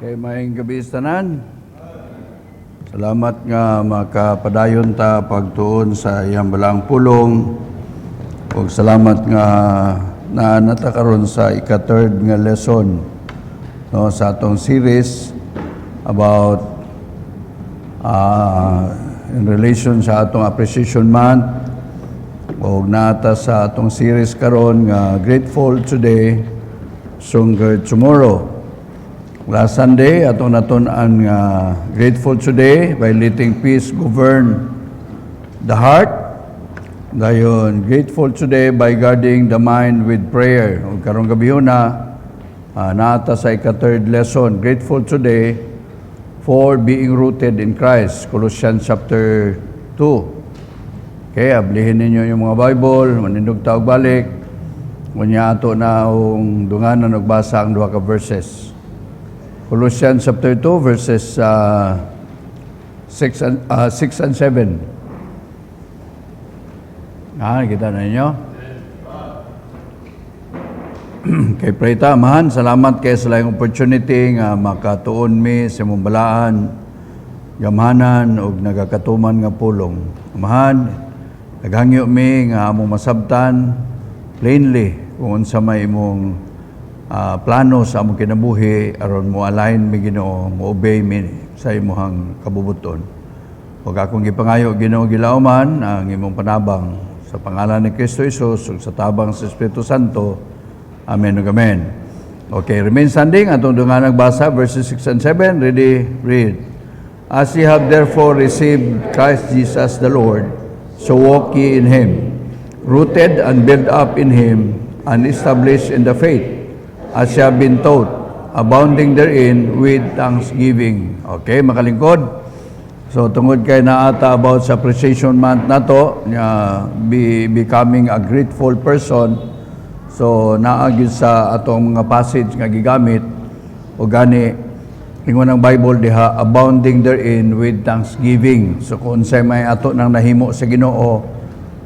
Kay maayong gabi sa tanan. Salamat nga makapadayon ta pagtuon sa iyang balang pulong. Ug salamat nga naanata karon sa ika-third nga lesson sa atong series about in relation sa atong Appreciation Month. Ug naata sa atong series karon nga Grateful Today, Stronger Tomorrow. Last Sunday, atong natun-an nga grateful today by letting peace govern the heart. Dayon, grateful today by guarding the mind with prayer. O karong gabi na, naata sa ika-third lesson, grateful today for being rooted in Christ. Colossians chapter 2. Okay, ablihin ninyo yung mga Bible, manindog taog balik. Kunya ato na ang dunganan nagbasa ang duha ka verses. Colossians chapter 2 verses 6 and 7. Kita na ninyo? Kay Preta, amahan, salamat kay sa laing opportunity nga makatuon mi sa mong balaan, gamhanan o nagakatuman nga pulong. Amahan, naghangyo mi nga among masabtan plainly kung unsa may imong plano sa among kinabuhi aron mo align mi Ginoo, mo obey mi sa imong kabubuton. Ug akong gipangayo Ginoo gilauman ang imong panabang sa pangalan ni Kristo Jesus ug sa tabang sa Espiritu Santo. Amen ug amen. Okay, remain standing atong dungan nagbasa verses 6 and 7. Ready? Read. As ye have therefore received Christ Jesus the Lord, so walk ye in him, rooted and built up in him, and established in the faith, as ye have been taught, abounding therein with thanksgiving. Okay, makalingkod. So, tungod kay naata about sa Appreciation Month na to, becoming a grateful person. So, naagid sa atong mga passage nga gigamit, o gani, ingon ang Bible diha, abounding therein with thanksgiving. So, kung say may ato nang nahimo sa Ginoo,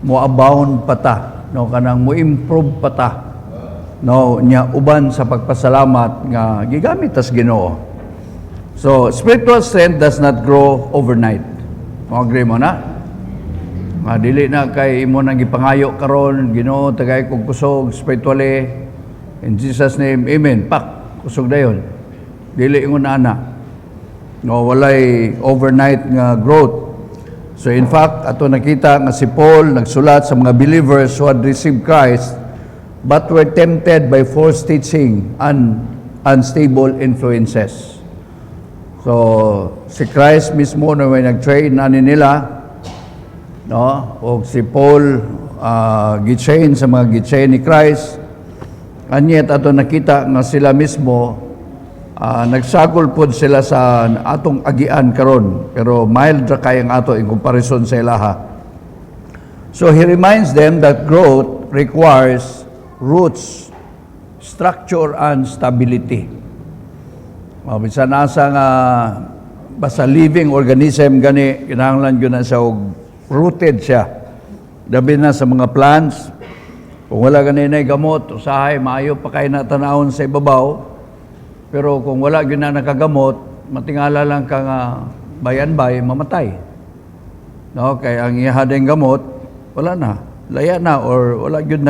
mo abound pata, no, kanang mo improve pata. No, nya uban sa pagpasalamat nga gigamit tas Ginoo. So, spiritual strength does not grow overnight. Mo agree mo na? Dili na kay imo nang gipangayo karon, Ginoo tagay kog kusog spiritually. In Jesus name, amen. Pak, kusog dayon. Dili ingon ana. No, walay overnight nga growth. So in fact, ato nakita nga si Paul nagsulat sa mga believers who had received Christ but were tempted by false teaching and unstable influences. So, si Christ mismo na may nag-train na nila, no? O si Paul, gitrain sa mga gitrain ni Christ, and yet ato nakita nga sila mismo, nagsagol po sila sa atong agian karon, pero mild ra kay ang ato in comparison sa ilaha. So, he reminds them that growth requires roots, structure, and stability. Bisan asa nga basta living organism gani, kinahanglan yun na siya rooted siya. Dabi na sa mga plants, kung wala gani na gamot, usahay, maayo pa kayo na tanawon sa ibabaw, pero kung wala yun na nakagamot, matingala lang ka nga bayan-bay, mamatay. No? Kaya ang ihadeng gamot, wala na, laya na, or wala yun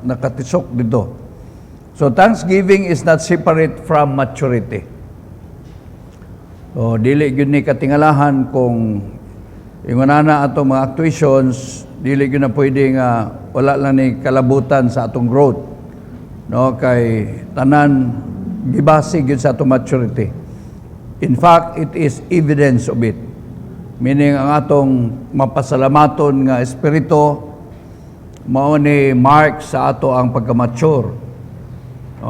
nakatisok dito. So, thanksgiving is not separate from maturity. So, dili yun ni katingalahan kung ingunana atong mga actuations, dili yun na pwede nga wala lang ni kalabutan sa atong growth. No? Kay tanan, gibasig yun sa atong maturity. In fact, it is evidence of it. Meaning, ang atong mapasalamaton nga espiritu, mao ni mark sa ato ang pagka-mature.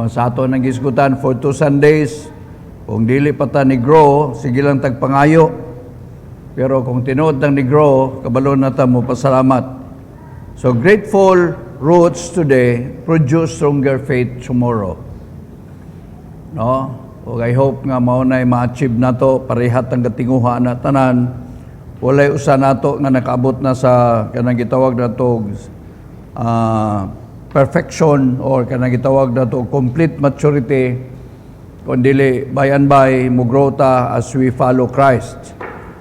Sa ato nang gisgutan for 2 Sundays, kung dili pa ta ni grow, sige lang tagpangayo. Pero kung tinuod tang ni grow, kabalo na ta mo pasalamat. So grateful roots today produce stronger faith tomorrow. No? O I hope nga mao nay ma-achieve nato parehat ang katinguha na tanan. Walay usa nato nga nakaabot na sa kanang gitawag nato perfection or kanang gitawag nato complete maturity Kundili by and by mugrota as we follow Christ.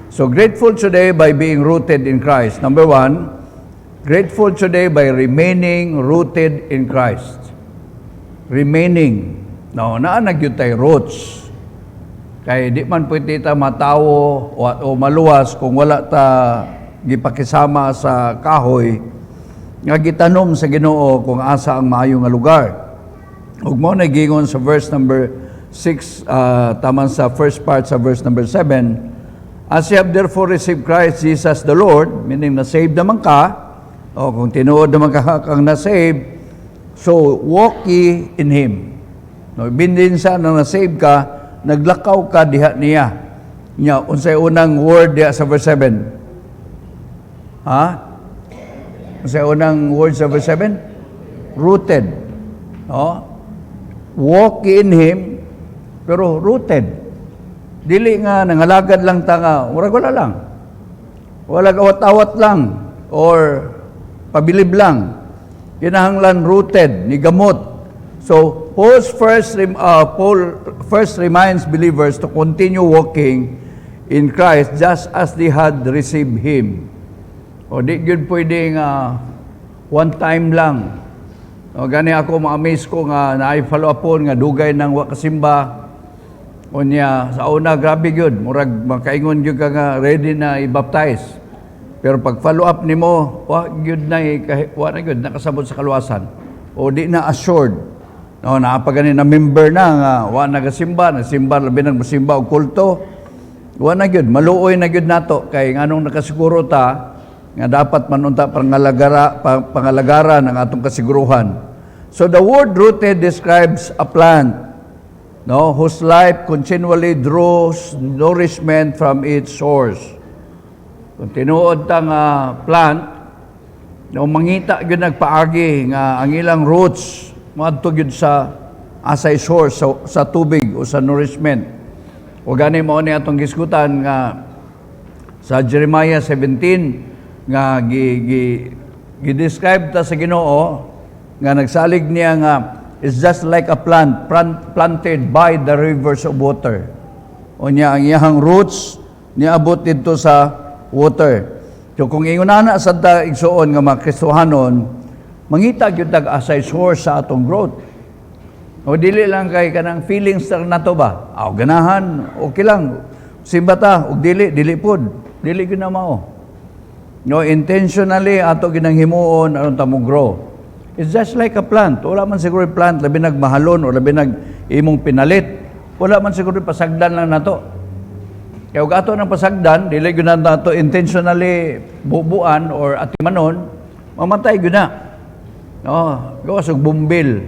So grateful today by being rooted in Christ. Number one, grateful today by remaining rooted in Christ. Remaining. No, naanag yun tayo roots. Kaya di man pwede ta matawo o maluwas kung wala ta gipakisama sa kahoy nga gitanom sa Ginoo kung asa ang maayo nga lugar. Ug mo nagingon sa verse number 6, taman sa first part sa verse number 7, as you have therefore received Christ Jesus the Lord, meaning na-save naman ka, o kung tinuod naman ka kang na-save, so walk ye in Him. No, bindin sa na na-save ka, naglakaw ka diha niya. Nya, unsay unang word diha sa verse 7? Ha? Unsay unang word sa verse 7? Rooted. No? Walk in Him, pero rooted. Dili nga nangalagad lang tanga, wala lang. Wala awat-awat lang or pabilib lang. Kinahanglan rooted, ni gamot. So, Paul first reminds believers to continue walking in Christ just as they had received Him. O di yun pwedeng one time lang. O gani ako ma-amaze ko nga na-follow upon nga dugay ng wakasimba. O niya, sa una, grabe yun. Murag makaingon yun ka nga ready na i-baptize. Pero pag follow up ni mo, wala yun, nakasabot sa kaluwasan. O di na assured. No, naapagani na member na nga, wala nagasimba, nagsimba, labi nang masimba o kulto. Wala na yun, maluoy na yun nato. Kaya nga nung nakasiguro ta, nga dapat manunta pangalagara ng atong kasiguruhan. So the word rooted describes a plant, no, whose life continually draws nourishment from its source. Kung tinuod ta nga plant, no, mangita gyud nagpaagi nga ang ilang roots moadto gyud sa asay source sa tubig o sa nourishment. O gani mao ni atong gisgutan nga sa Jeremiah 17 nga gi-describe ta sa Ginoo nga nagsalig niya nga is just like a plant planted by the rivers of water. O niya ang iyang roots niabot dito sa water. So kung ingunana sa ta igsuon nga mga Kristohanon, mangita gyud tag asay source sa atong growth. O dili lang kay kanang feelings na to ba? Aw ganahan, okay lang. Simba ta ug dili pod. Dili gyud na mao. No, intentionally ato ginanghimuon aron ta mo grow. It's just like a plant. Wala man siguro plant labi nagmahalon o labi nag imong pinalit. Wala man siguro pasagdan lang nato. Kaya ug ato nang pasagdan, dili gyud nato intentionally bubuan or atimanon, mamatay gyud na. No, gawas og bumbil.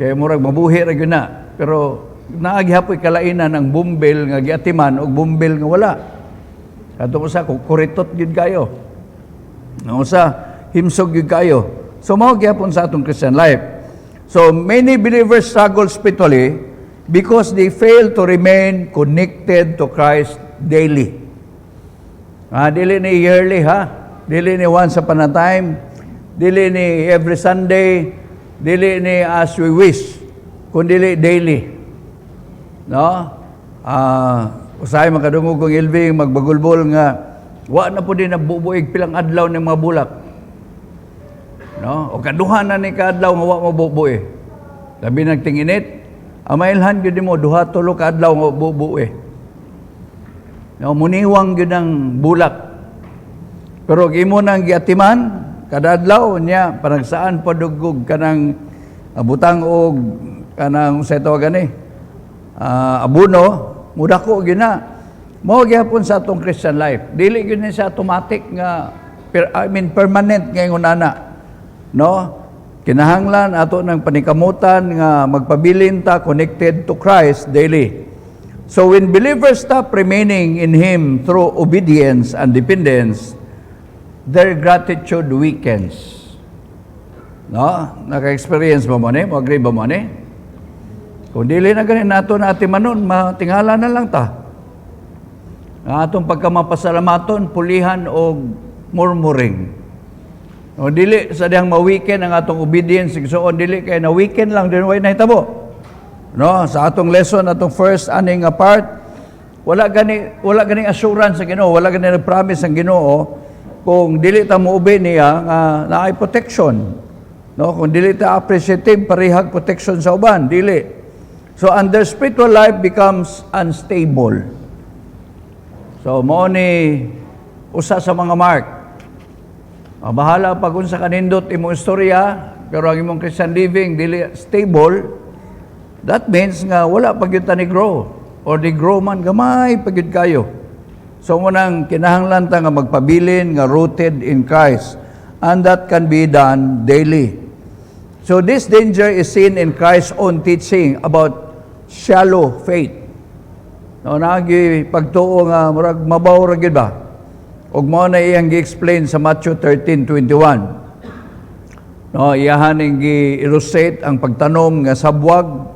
Kaya murag mabuhi ra gyud na. Pero naagihapoy kalainan ang bumbil nga giatiman og bumbil nga wala. Katong usa kuritot gyud kayo. Nga usa himsog gyud kayo. So mao gyapon sa atong Christian life. So many believers struggle spiritually because they fail to remain connected to Christ daily. Dili ni yearly ha. Dili ni once upon a time. Dili ni every Sunday. Dili ni as we wish. Kundi daily. No? Usahay makadungog kong Ilving, magbagulbol nga, wa na po din nabubuig pilang adlaw ng mga bulak. No? O kaduha na ni kaadlaw nga wa mabubuig. Labi nagtinginit, amailhan yun mo, duha tulo kaadlaw nga mabubuig. No? Muniwang yun ang bulak. Pero imo nang giatiman, kada adlaw niya, parang saan padugog kanang butang og kanang sa tawagan abuno, mudako gina. Mao gyapon sa atong Christian life. Dili gyud ni sa automatic nga permanent nga ingonana. No? Kinahanglan ato ng panikamutan nga magpabilin ta connected to Christ daily. So when believers stop remaining in Him through obedience and dependence, their gratitude weakens. No? Naka-experience ba mo ni? Mo-agree ba mo ni? Kung dili na ganin nato na atimanon, matingala na lang ta. Atong pagkamapasalamaton, pulihan o murmuring. O dili sa diyang ma-weekend ang atong obedience, so dili kay na weekend lang din way nahitabo. No, sa atong lesson, atong first aning part, wala gani assurance sa Ginoo, wala gani promise ang Ginoo kung dili ta muubi niya nga naay protection. No, kung dili ta appreciative parihag protection sa uban, dili. So under spiritual life becomes unstable. So mao ni usa sa mga mark. Bahala pag unsa kanindot imong istorya, pero ang imong Christian living dili stable, that means nga wala pa gyud ta ni grow. Or di grow man gamay pagyud kayo. So munang kinahanglan ta nga magpabilin nga rooted in Christ, and that can be done daily. So this danger is seen in Christ's own teaching about shallow faith. No, nagi pagtuo nga murag mabaw ra gyud ba? Ug mao na iyang gi-explain sa Matthew 13:21. No, iyahan ning gi-illustrate ang pagtanom nga sabwag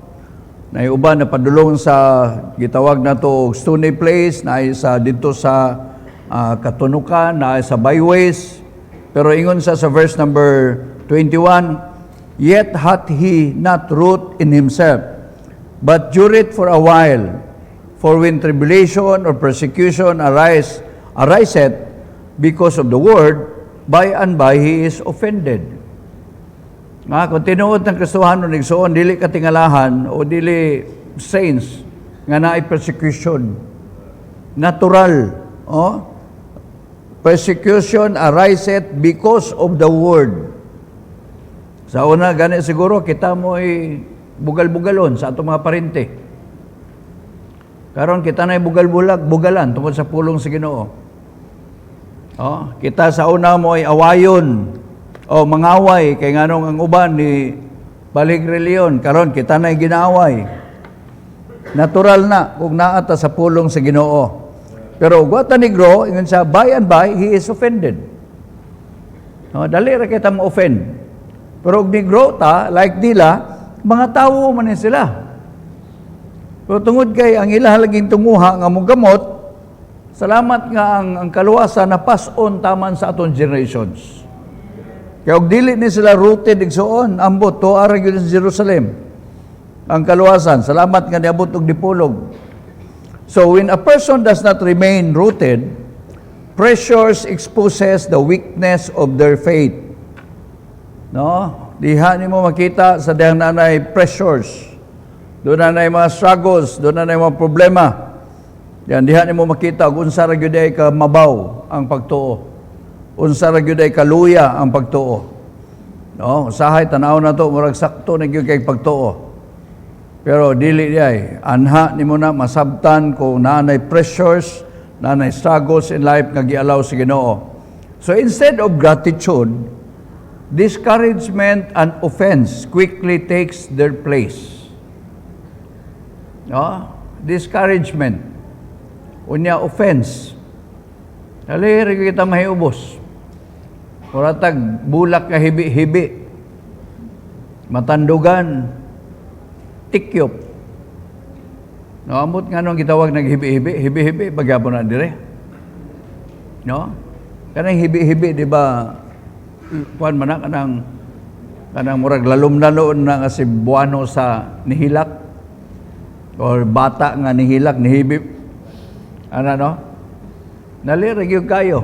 na uban na padulong sa gitawag na to stony place, na sa dito sa katunukan, na sa byways. Pero ingon sa verse number 21, yet hath he not root in himself, but dureth for a while. For when tribulation or persecution ariseth because of the word, by and by he is offended. Nga, kung tinuod ng Kristohanon, nagsuon, dili katingalahan o dili saints, nga naay persecution. Natural. Oh? Persecution ariseth because of the word. Sa una, gani siguro, kita mo ay bugal-bugalon sa atong mga parente. Karon kita na bugalan tungkol sa pulong sa Ginoo. Oh? Kita sa una mo ay awayon, o mangaway kay nganong ang uban ni balik reliyon, karon kita na ginaaway. Natural na kung naata sa pulong sa Ginoo. Pero gwata ni grow, ingon sa by and by he is offended. No, dali ra kita ma-offend. Pero og ni grow ta like nila, mga tawo man ni sila. Pero tungod kay ang ilang laging tunguha nga mogamot, salamat nga ang kaluwasan na pass on taman sa aton generations. Kaya og dili ni sila rooted igsuon, ambot to ara gyud sa Jerusalem. Ang kaluwasan, salamat nga niabot og dipulog. So when a person does not remain rooted, pressures exposes the weakness of their faith. No? Diha nimo makita sa dihang nanay pressures. Doon nanay mga struggles, doon nanay mga problema. Yan diha nimo makita og unsa ra gyud ay ka mabaw ang pagtuo. Unsa ra gyud ay kaluya ang pagtuo. No, usahay tanaw na to murag sakto na gyud kay pagtuo. Pero dili ay anha nimo na masabtan kung naanay pressures, naanay struggles in life nga gialaw sa Ginoo. So instead of gratitude, discouragement and offense quickly takes their place. No? Discouragement. Unya offense. Dali rin kita mahiubos. Muratag bulak nga hibi-hibi. Matandugan. Tikyop. No, amot nga nung gitawag ng hibi-hibi. Hibi-hibi, bagyapon na dire. No? Kanang hibi-hibi, di ba, kuhan man na, kanang murag lalom-laloon na kasi buwano sa nihilak. Or bata nga nihilak, nihibi. Ano, no? Nalirag yung kayo.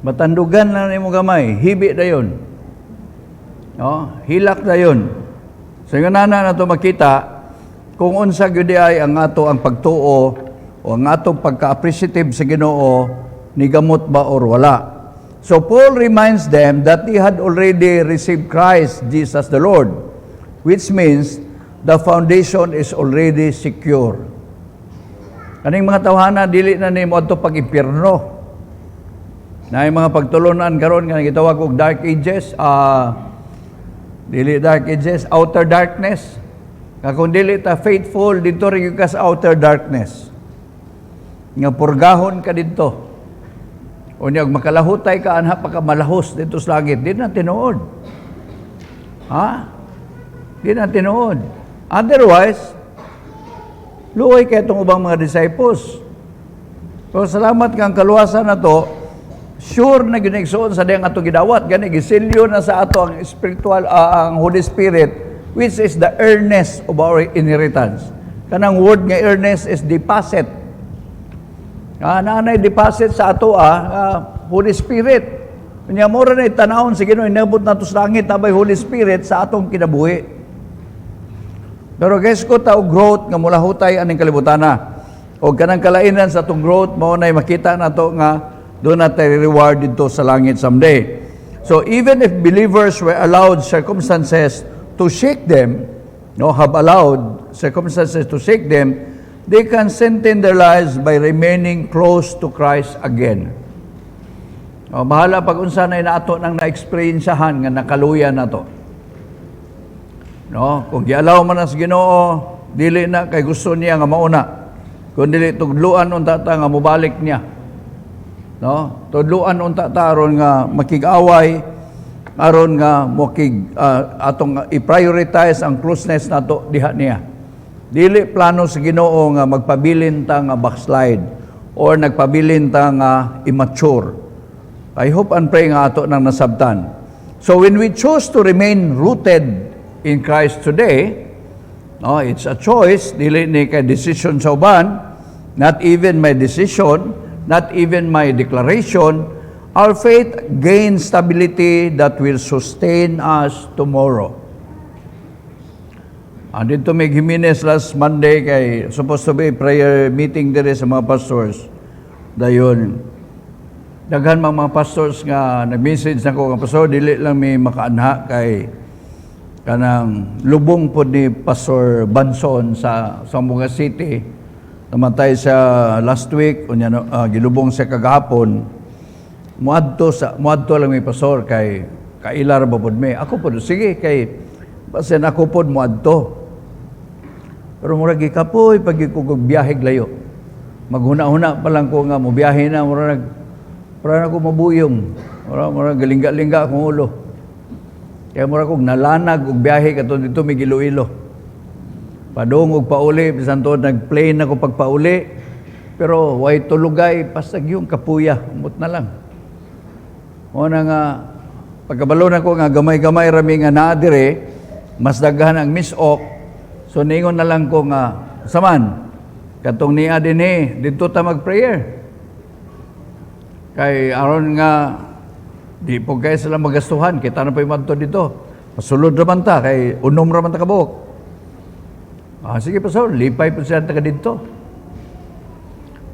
Matandugan na mo gamay. Hibi na yun. No? Hilak na yun. So yung nana na ito makita, kung unsa gyud ay ang ato ang pagtuo o ang ato pagka-appreciative sa Ginoo, ni gamot ba or wala. So Paul reminds them that they had already received Christ Jesus the Lord, which means the foundation is already secure. Kaning mga tawhana dili na nimo adto pag-impierno. Na yung mga pagtulunan karon nga gitawag og dark ages, dili dark ages, outer darkness. Kung dili ta faithful dito rin ka sa outer darkness. Nga purgahon ka dito. O niya makalahutay ka anha pa ka malahos dito sa langit, di na tinuod. Ha? Di na tinuod. Otherwise, luoy kay itong ubang mga disciples. So salamat kang kaluwasan na to, sure na ginigsoon sa diyang ato gidawat, gani gisilyo na sa ato ang spiritual, ang Holy Spirit, which is the earnest of our inheritance. Kanang word nga earnest is deposit. Naanay deposit sa ato Holy Spirit. Kanya mura na itanawon sa Ginoo inabot nato sa langit tabay Holy Spirit sa atong kinabuhi. Pero guys ko tao growth nga mula hutay aning kalibutana. O kanang kalainan sa atong growth mao nay makita nato nga doon natin reward dito sa langit someday. So even if believers were allowed circumstances to shake them, have allowed circumstances to shake them, they can strengthen their lives by remaining close to Christ again. Bahala pag unsa na inato nang na-experiencehan nga nakaluya na to. Kung gialaw man sa Ginoo, dili na kay gusto niya nga mauna. Kung dili tugluan unta ta nga mobalik niya. Tudluan unta ta aron nga makig-away, aron nga atong i-prioritize ang closeness nato diha niya. Dili plano sa Ginoo nga magpabilin ta nga backslide or nagpabilin ta nga immature. I hope and pray nga ato nang nasabtan. So when we choose to remain rooted in Christ today, it's a choice, dili ni kay decision sa uban, not even my decision, not even my declaration. Our faith gains stability that will sustain us tomorrow. Dito may Jimenez last Monday kay supposed to be prayer meeting dire sa mga pastors. Dayon, daghan mga pastors nga nag-message nako nga pastor dili lang may makaanha kay kanang lubong pod ni Pastor Banson sa Zamboanga City. Namatay sa last week, gilubong sa kagahapon. Muadto lang may pastor kay kailar ba pod may. Ako pod sige kay basen ako pod muadto. Pero mura gikapoy pag ko biyahe layo. Maghuna-huna pa lang ko nga mo biyahe na mura ako mabuyong. Mura galingga-lingga akong ulo. Kaya mura kog nalanag og biyahe kadto dito may Iloilo. Padung og pauli, bisan to nag-plane ako pagpauli. Pero way tulugay, pasag yung kapuya, umot na lang. O na nga, pagkabalo na ko nga gamay-gamay rami nga naadire, mas daghan ang miss-ok. So ningon na lang ko nga, saman, katong niya din dito ta mag-prayer. Kay aron nga, di po kayo sila magastuhan, kita na pa yung manto dito. Pasulod naman ta, kay unom naman ta kabuok. Sige pastor, lipay po siya taga dito.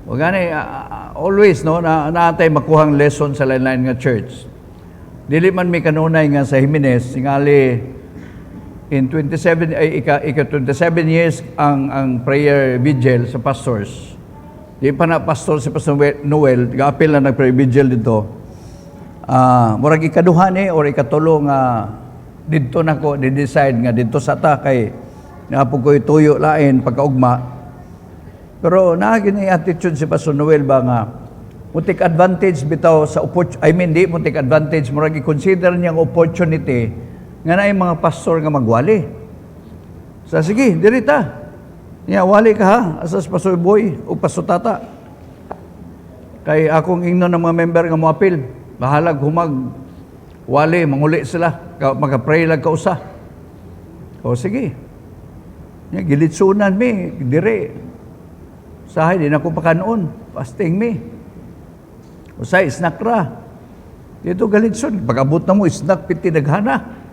O gani, always, naatay makuhang lesson sa lain-lain nga church. Dili man may kanunay nga sa Jimenez, singali, in 27 years ang prayer vigil sa pastors. Di pa na pastor si Pastor Noel, ga-apil na nag-prayer vigil dito. Murag ikaduhan or ikatulo nga dito na ko, di-decide nga dito sa ta kay nga po ko'y tuyo lain pagkaugma. Pero gini attitude si Pastor Noel ba nga mutik advantage bitaw sa di mutik advantage murag i-consider niyang opportunity nga na mga pastor nga magwali. Sige, dirita. Wali ka ha, asas Pastor Boy o Pastor Tata. Kay akong ingnon ng mga member nga moapil, bahalag humag wali, manguli sila, magka-pray lang kausa. Sige. Gilitsunan mi, dire. Sahay, di na ko pakanon. Fasting mi. Usay, snack ra. Dito galitsun. Pag-abot na mo, snack, piti naghana.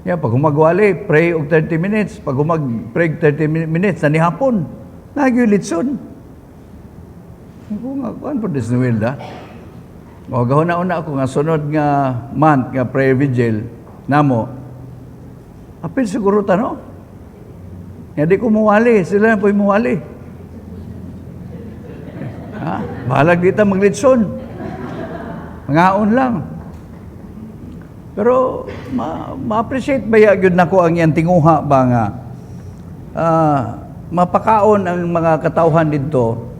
Pag humagwali, pray og 30 minutes. Pag humag-pray 30 minutes, na ni hapon. Nagyulitsun. Kuan po this Noel, da? Gahuna-una ako nga, sunod nga month, nga prayer vigil, namo. Apil siguro no? Hindi ko muwali, sila na po'y muwali. Bahalag dito maglitson. Mangaon lang. Pero ma-appreciate ba yun na ko ang iyang tinguha ba nga mapakaon ang mga katawhan dito.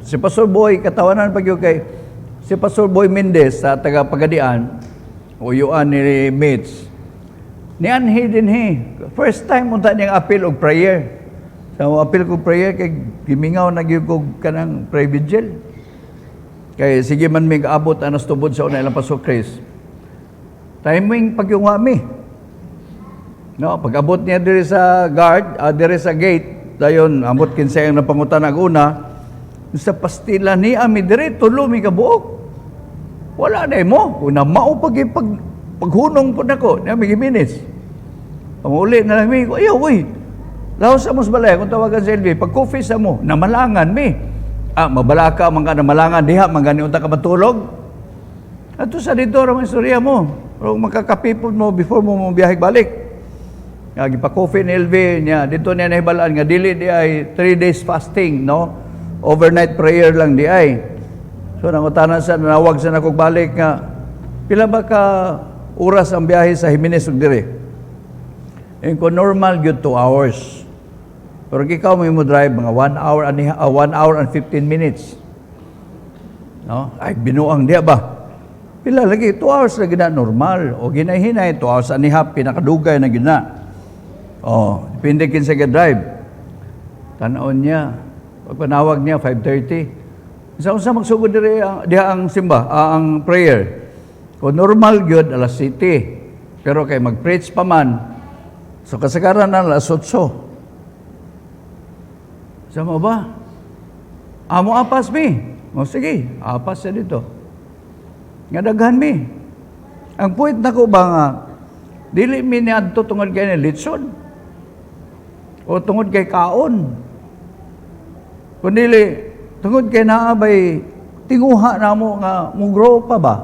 Si Pastor Boy, katawanan pag yun kay si Pastor Boy Mendez sa taga-Pagadian o yuan ni Mates. Nianhi din first time unta niyang appeal og prayer. So appeal ko prayer kay gimingaw na gyud ko kanang prayer vigil. Kay sige man mig abot anas tubod sa una ilang Pastor Chris. Timing pagyunga mi. No, pag-abot niya diri sa guard, diri sa gate, dayon ambot kinsa ang napangutan ag una, sa pastila ni ami diri tulo mi ka buok. Wala na mo, una mao paghunong po nako, ni ami Gimenez. Pamuli na lang mi, ayo uy. Laos sa mos balay kung tawagan sa LV, pag coffee sa mo, namalangan mi. Mabala ka man ka namalangan diha, man gani unta ka matulog. Ato sa dito ra istorya mo. Pero makakapipod mo before mo biyahe balik. Nga gipa-coffee ni LV niya, dito niya nahibalaan nga dili di ay 3 days fasting, no? Overnight prayer lang di ay. So nangutanan sa nawag sa nakog balik nga pila ba ka oras ang biyahe sa Jimenez ug dire? Ko normal gyud 2 hours. Pero ikaw mo drive mga 1 hour and 15 minutes. No? Ay binuang diya ba? Pila lagi 2 hours lagi na normal o ginay-hinay 2 hours and a half pinakadugay na gyud na. Oh, depende kin sa drive. Tan-on niya. Pag panawag niya 5:30. Unsa magsugod diha ang simba, ang prayer. Kung normal gyud alas 7. Pero kay mag-preach pa man, so kasagaran na alas 8. Sama ba? Amo apas mi. O sige, apas siya dito. Nga daghan mi. Ang point nako ba nga, dili mi niadto tungod kay litson. O tungod kay kaon. Kundi tungod kay naabay tinguha na mo nga mo grow pa ba?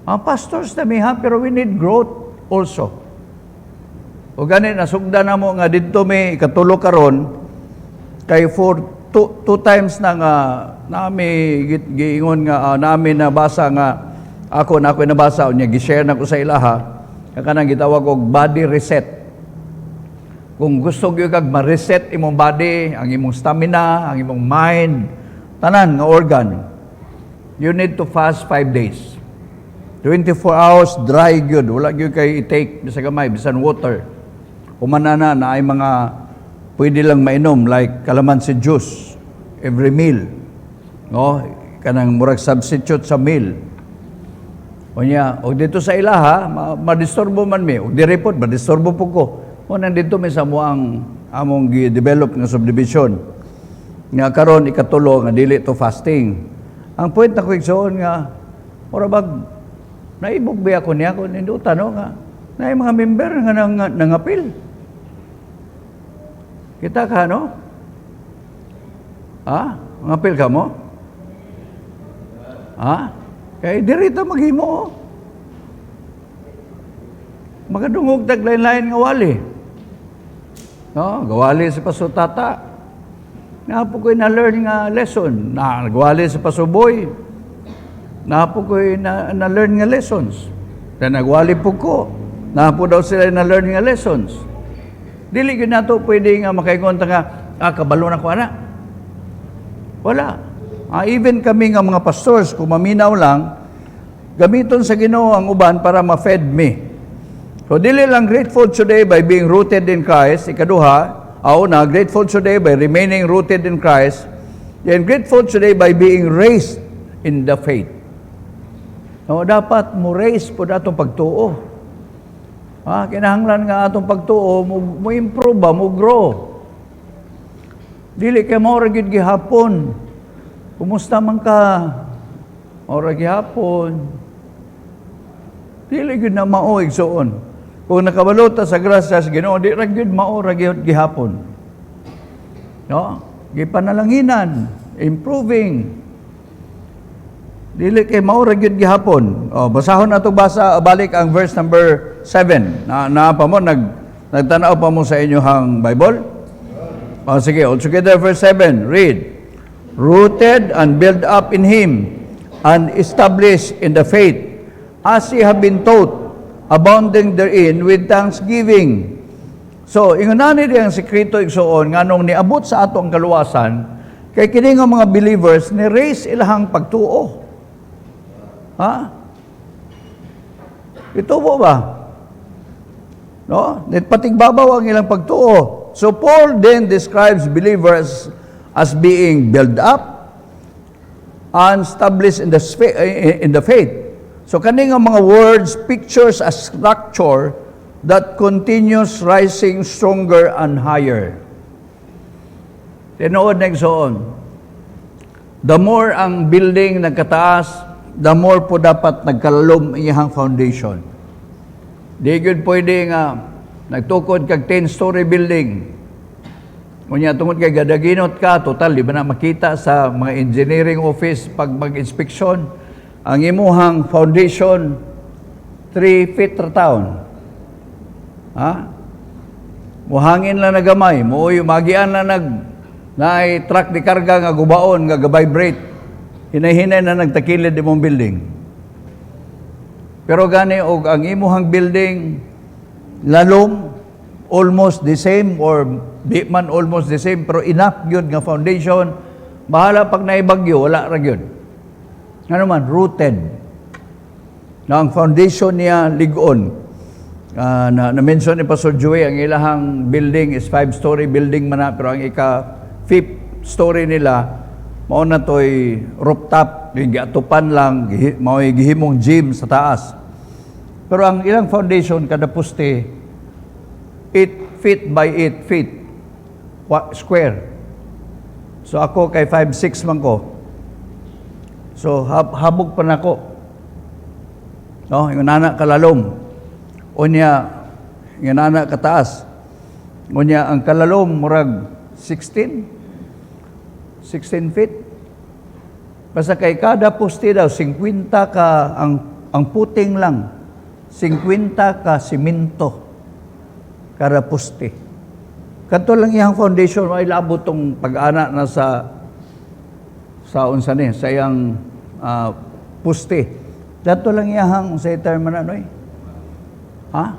Ang pastors na miha, pero we need growth also. O gani nasugda na mo nga dito may katulo karon kay for two times na nga nami giingon nga namin nabasa nga ako nabasa unya gi-share na ko sa ilaha kanang gitawag og body reset. Kung gusto gyud kag ma-reset imong body, ang imong stamina, ang imong mind, tanan nga organ, you need to fast 5 days. 24 hours dry gyud, wala gyud kay i-take sa gamay bisan water. Umanana na ay mga pwede lang mainom like calamansi juice every meal. No, kanang murag substitute sa meal. Unya, og dito sa ilaha, ma-disturbo man mi, og direport ma-disturbo po ko. O nandito may sa ang among gi-develop nga subdivision. Nga karon ikatulo nga dili to fasting. Ang point na ko igsoon nga ora bag naibog ba ako niya ko nindutan no nga naay mga member nga nangapil. Kita ka no? Ngapil ka mo? Kay dirita maghimo. Magadungog taglain-lain nga wali. No, gawali sa pasutata. Napo ko'y na-learn nga lesson. Nagwali sa pasuboy. Napo ko'y na-learn nga lessons. Kaya nagwali po ko. Napo daw sila na-learn nga lessons. Dili yun na ito pwede nga makaingonta nga, kabalo na ko na. Wala. Even kami nga mga pastors, kung maminaw lang, gamiton sa Ginoo ang uban para ma-fed me. So, dili lang grateful today by being rooted in Christ. Ikaduha, grateful today by remaining rooted in Christ. And grateful today by being raised in the faith. No, dapat mo raise po na itong pagtuo. Kinahanglan nga atong pagtuo, mo improve ba, mo grow. Dili kay mo ragid gihapon. Kumusta man ka? Ora gihapon. Dili gyud na mao igsoon. Kung nakabalota sa grasya sa Ginoo, di ra gyud mao ra gyud gihapon. No? Gipanalanginan, improving. Dili kay mao ra gyud gihapon. Basahon nato basa balik ang verse number 7. Na pa mo nagtanaw pa mo sa inyohang Bible? Sige, all together verse 7. Read. Rooted and built up in Him and established in the faith as ye have been taught, abounding therein with thanksgiving. So, ingunani di ang sekreto igsoon nganong niabot sa ato ang kaluwasan kay kini nga mga believers ni raise ilahang pagtuo. Itubo ba? No? Patigbabaw ang ilang pagtuo. So, Paul then describes believers as being built up and established in the faith. So, kaning mga words, pictures as structure, that continues rising stronger and higher. Tinuod na igsoon. The more ang building nagkataas, the more po dapat nagkalalom iyang foundation. Di yun pwede nga nagtukod kag 10-story building. Kunya tungod kay gadaginot ka, total, di ba na makita sa mga engineering office pag mag-inspeksyon, ang imuhang foundation, 3 feet ra taon. Ha? Muhangin lang na gamay, muuy, magian na truck di karga nga gubaon, nga vibrate. Hinay-hinay na nagtakilid imong building. Pero gani, og ang imuhang building, lalom, almost the same or di man almost the same pero enough gyud nga foundation, bahala pag naibagyo wala ra gyud. Ano man rooted. Na ang foundation niya ligon. Na-mention ni Pastor Joey ang ilahang building is 5-story building man na, pero ang ika-5th story nila mao na toy rooftop, giatupan lang, mao gihimong gym sa taas. Pero ang ilang foundation kada poste 8 feet by 8 feet square. So ako kay 5'6" man ko. So habog pa nako. No, yung nana kalalom. Unya yung nana kataas. Unya ang kalalom murag 16 feet. Basta kay kada poste daw 50 ka ang puting lang. 50 ka simento kada poste. Kanto lang iyang foundation ay labot tong pag-ana na sa unsa ni sa iyang poste. Kanto lang iyang sa term man ano Ha?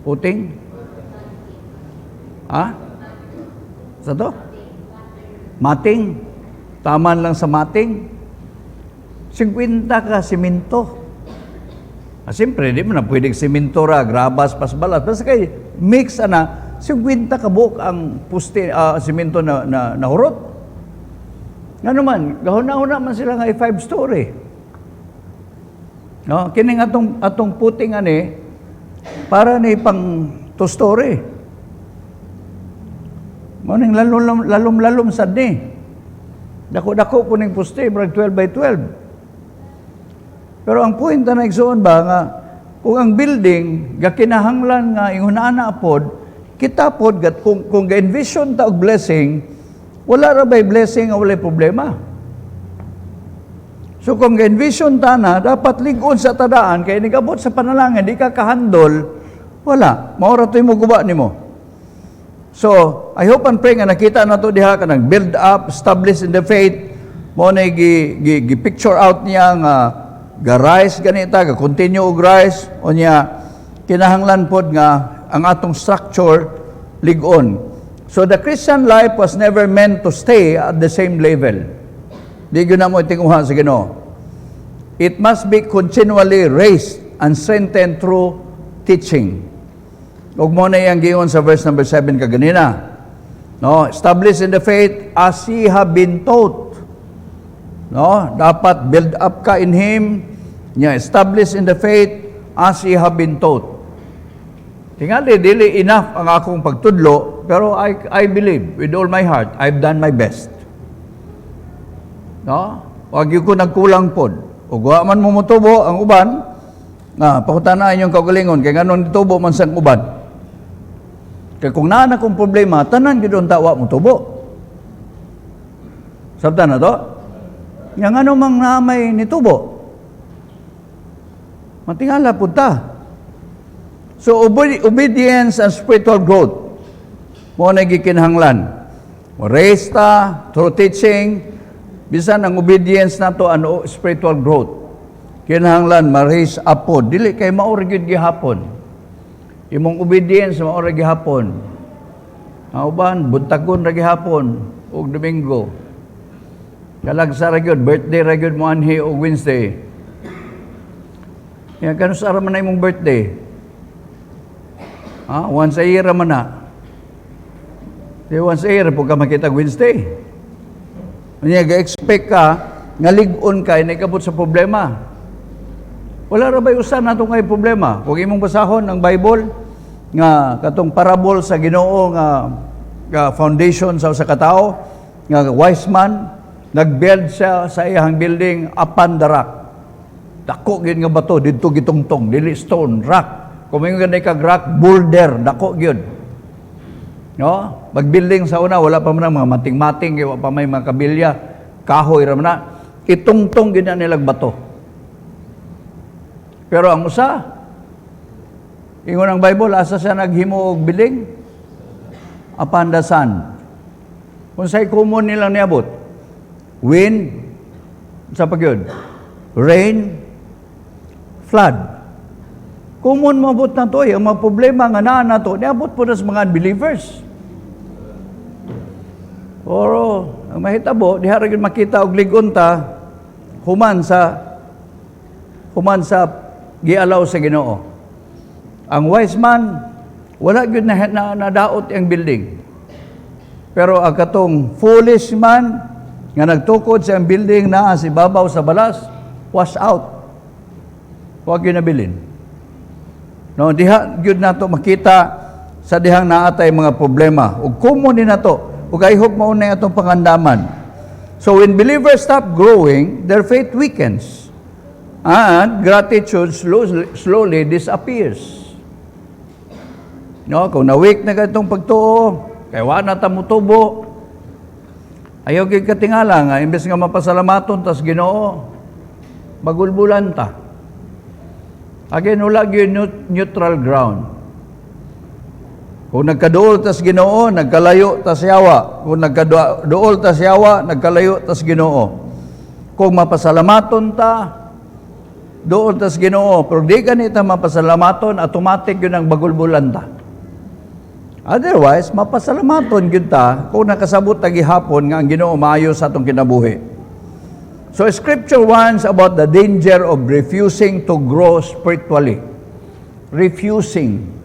Puting? Ha? Sa to? Mating? Taman lang sa mating? 50 ka simento. Siyempre, di mo na pwedeng simento ra, grabas, pasbalas. Basta kay mix 50 ka buok ang puste, simento na hurot. Nga naman, gahuna-huna man sila nga 5-story. No? Kining atong puting para ni pang 2-story. Maning lalom sad ni. Dako-dako po ning puste, 12 by 12. Pero ang point na igsoon ba nga, kung ang building, gakinahanglan nga, inguna pod, kita pod, kung ga-envision ta og blessing, wala ra ba'y blessing o wala problema. So kung ga-envision ta na, dapat ligon sa tadaan, kaya nigabot sa panalangin, di ka kahandol, wala. Maura to'y mo guba ni mo. So, I hope and pray nga nakita na to diha ka nag-build up, establish in the faith, mo na gi-picture out niya nga ga-rise ganita, ga-continue og rise, o niya kinahanglan pod nga ang atong structure ligon. So the Christian life was never meant to stay at the same level. Di gyud na mo tinguha sa Ginoo. It must be continually raised and strengthened through teaching. Ug mo na yang giingon sa verse number 7 kaganina. No, established in the faith as ye have been taught. No, dapat build up ka in Him. Yeah, established in the faith as ye have been taught. Tingali, dili enough ang akong pagtudlo, pero I believe with all my heart, I've done my best. No? Wag yun ko nagkulang pod. O gawa man mo mutubo ang uban, pakutanaan yung kaugalingon, kaya ganon ditubo man sa uban. Kaya kung naan akong problema, tanan yun tawa mo tubo. Sabta na to? Yang ano mang namay ni tubo? Matingala po ta. So, obedience and spiritual growth. Mo na gikinhanglan. Raise ta, through teaching, bisan ang obedience na to, spiritual growth. Kinahanglan, ma-raise up po. Dili kay maura gyud gihapon. Imong obedience, maura gihapon. Uban, buntagon ra gihapon, og Domingo. Kalagsa ra gyud, birthday ra gyud mo anhi og Wednesday. Yan, kanus ara man na imong birthday. Once a year man na. Once a year po ka makita Wednesday. Nga ga-expect ka, nga ligon ka, inigabot sa problema. Wala ra bay usa nato kay problema. Kung imong basahon ang Bible nga katong parable sa Ginoo nga foundation sa usa ka tawo, nga wise man nagbuild siya sa iyang building upon the rock. Dako gyud nga bato didto gitungtong, dili stone, rock. Kung may ganay kag rock, boulder, dako gyud. No? Pag-building sa una, wala pa man mga mating-mating, wala pa may mga kabilya, kahoy ra man na. Itungtong gyud na nilag bato. Pero ang usa, ingon ang Bible, asa siya naghimo og building? Upon the sun. Kung sa'y common nilang niabot, wind, sa pagyod, rain, flood. Common mabot na to ang mga problema nga naa na to, niabot po na sa mga unbelievers. Pero, ang mahitabo, di haragin makita og ligunta, human sa gialaw sa Ginoo. Ang wise man, wala gyud na nadaot ang building. Pero ang katong foolish man, nga nagtukod sa ang building na si babaw sa balas, wash out. Huwag yun nabilin. No, diha gyud nato makita sa dihang naatay mga problema. Ug common din nato, ug I hope mao na atong pangandaman. So when believers stop growing, their faith weakens. And gratitude slowly disappears. No, kung na-weak na itong pagtuo, kaya wala na tamutubo, ayaw gid katingala nga, imbes nga mapasalamaton, tas Ginoo, magulbulan ta. Again, wala gyud neutral ground. Kung nagkaduol tas Ginoo, nagkalayo tas yawa. Kung nagkaduol tas yawa, nagkalayo tas Ginoo. Kung mapasalamaton ta, doon tas Ginoo, pero di ganita mapasalamaton, automatic yun ang bagulbulan ta. Otherwise, mapasalamaton yun ta kung nakasabot na gihapon nga ang Ginoo maayo sa atong kinabuhi. So, Scripture warns about the danger of refusing to grow spiritually. Refusing.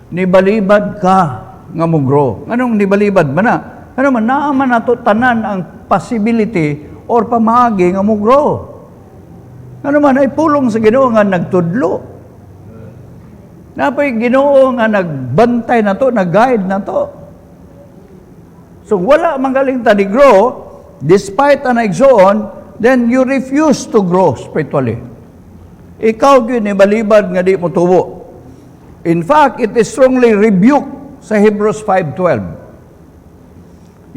Nibalibad ka nga mo grow. Anong nibalibad man na? Ano man, naaman na to tanan ang possibility or pamaagi nga mo grow. Ano man, ay pulong sa Ginoo nga nagtudlo. Napay Ginoo nga nagbantay na to, nag-guide na to. So, wala manggaling ta di grow, despite an exoon, then you refuse to grow spiritually. Ikaw gyud ni balibad nga di mo tubo. In fact, it is strongly rebuked sa Hebrews 5:12.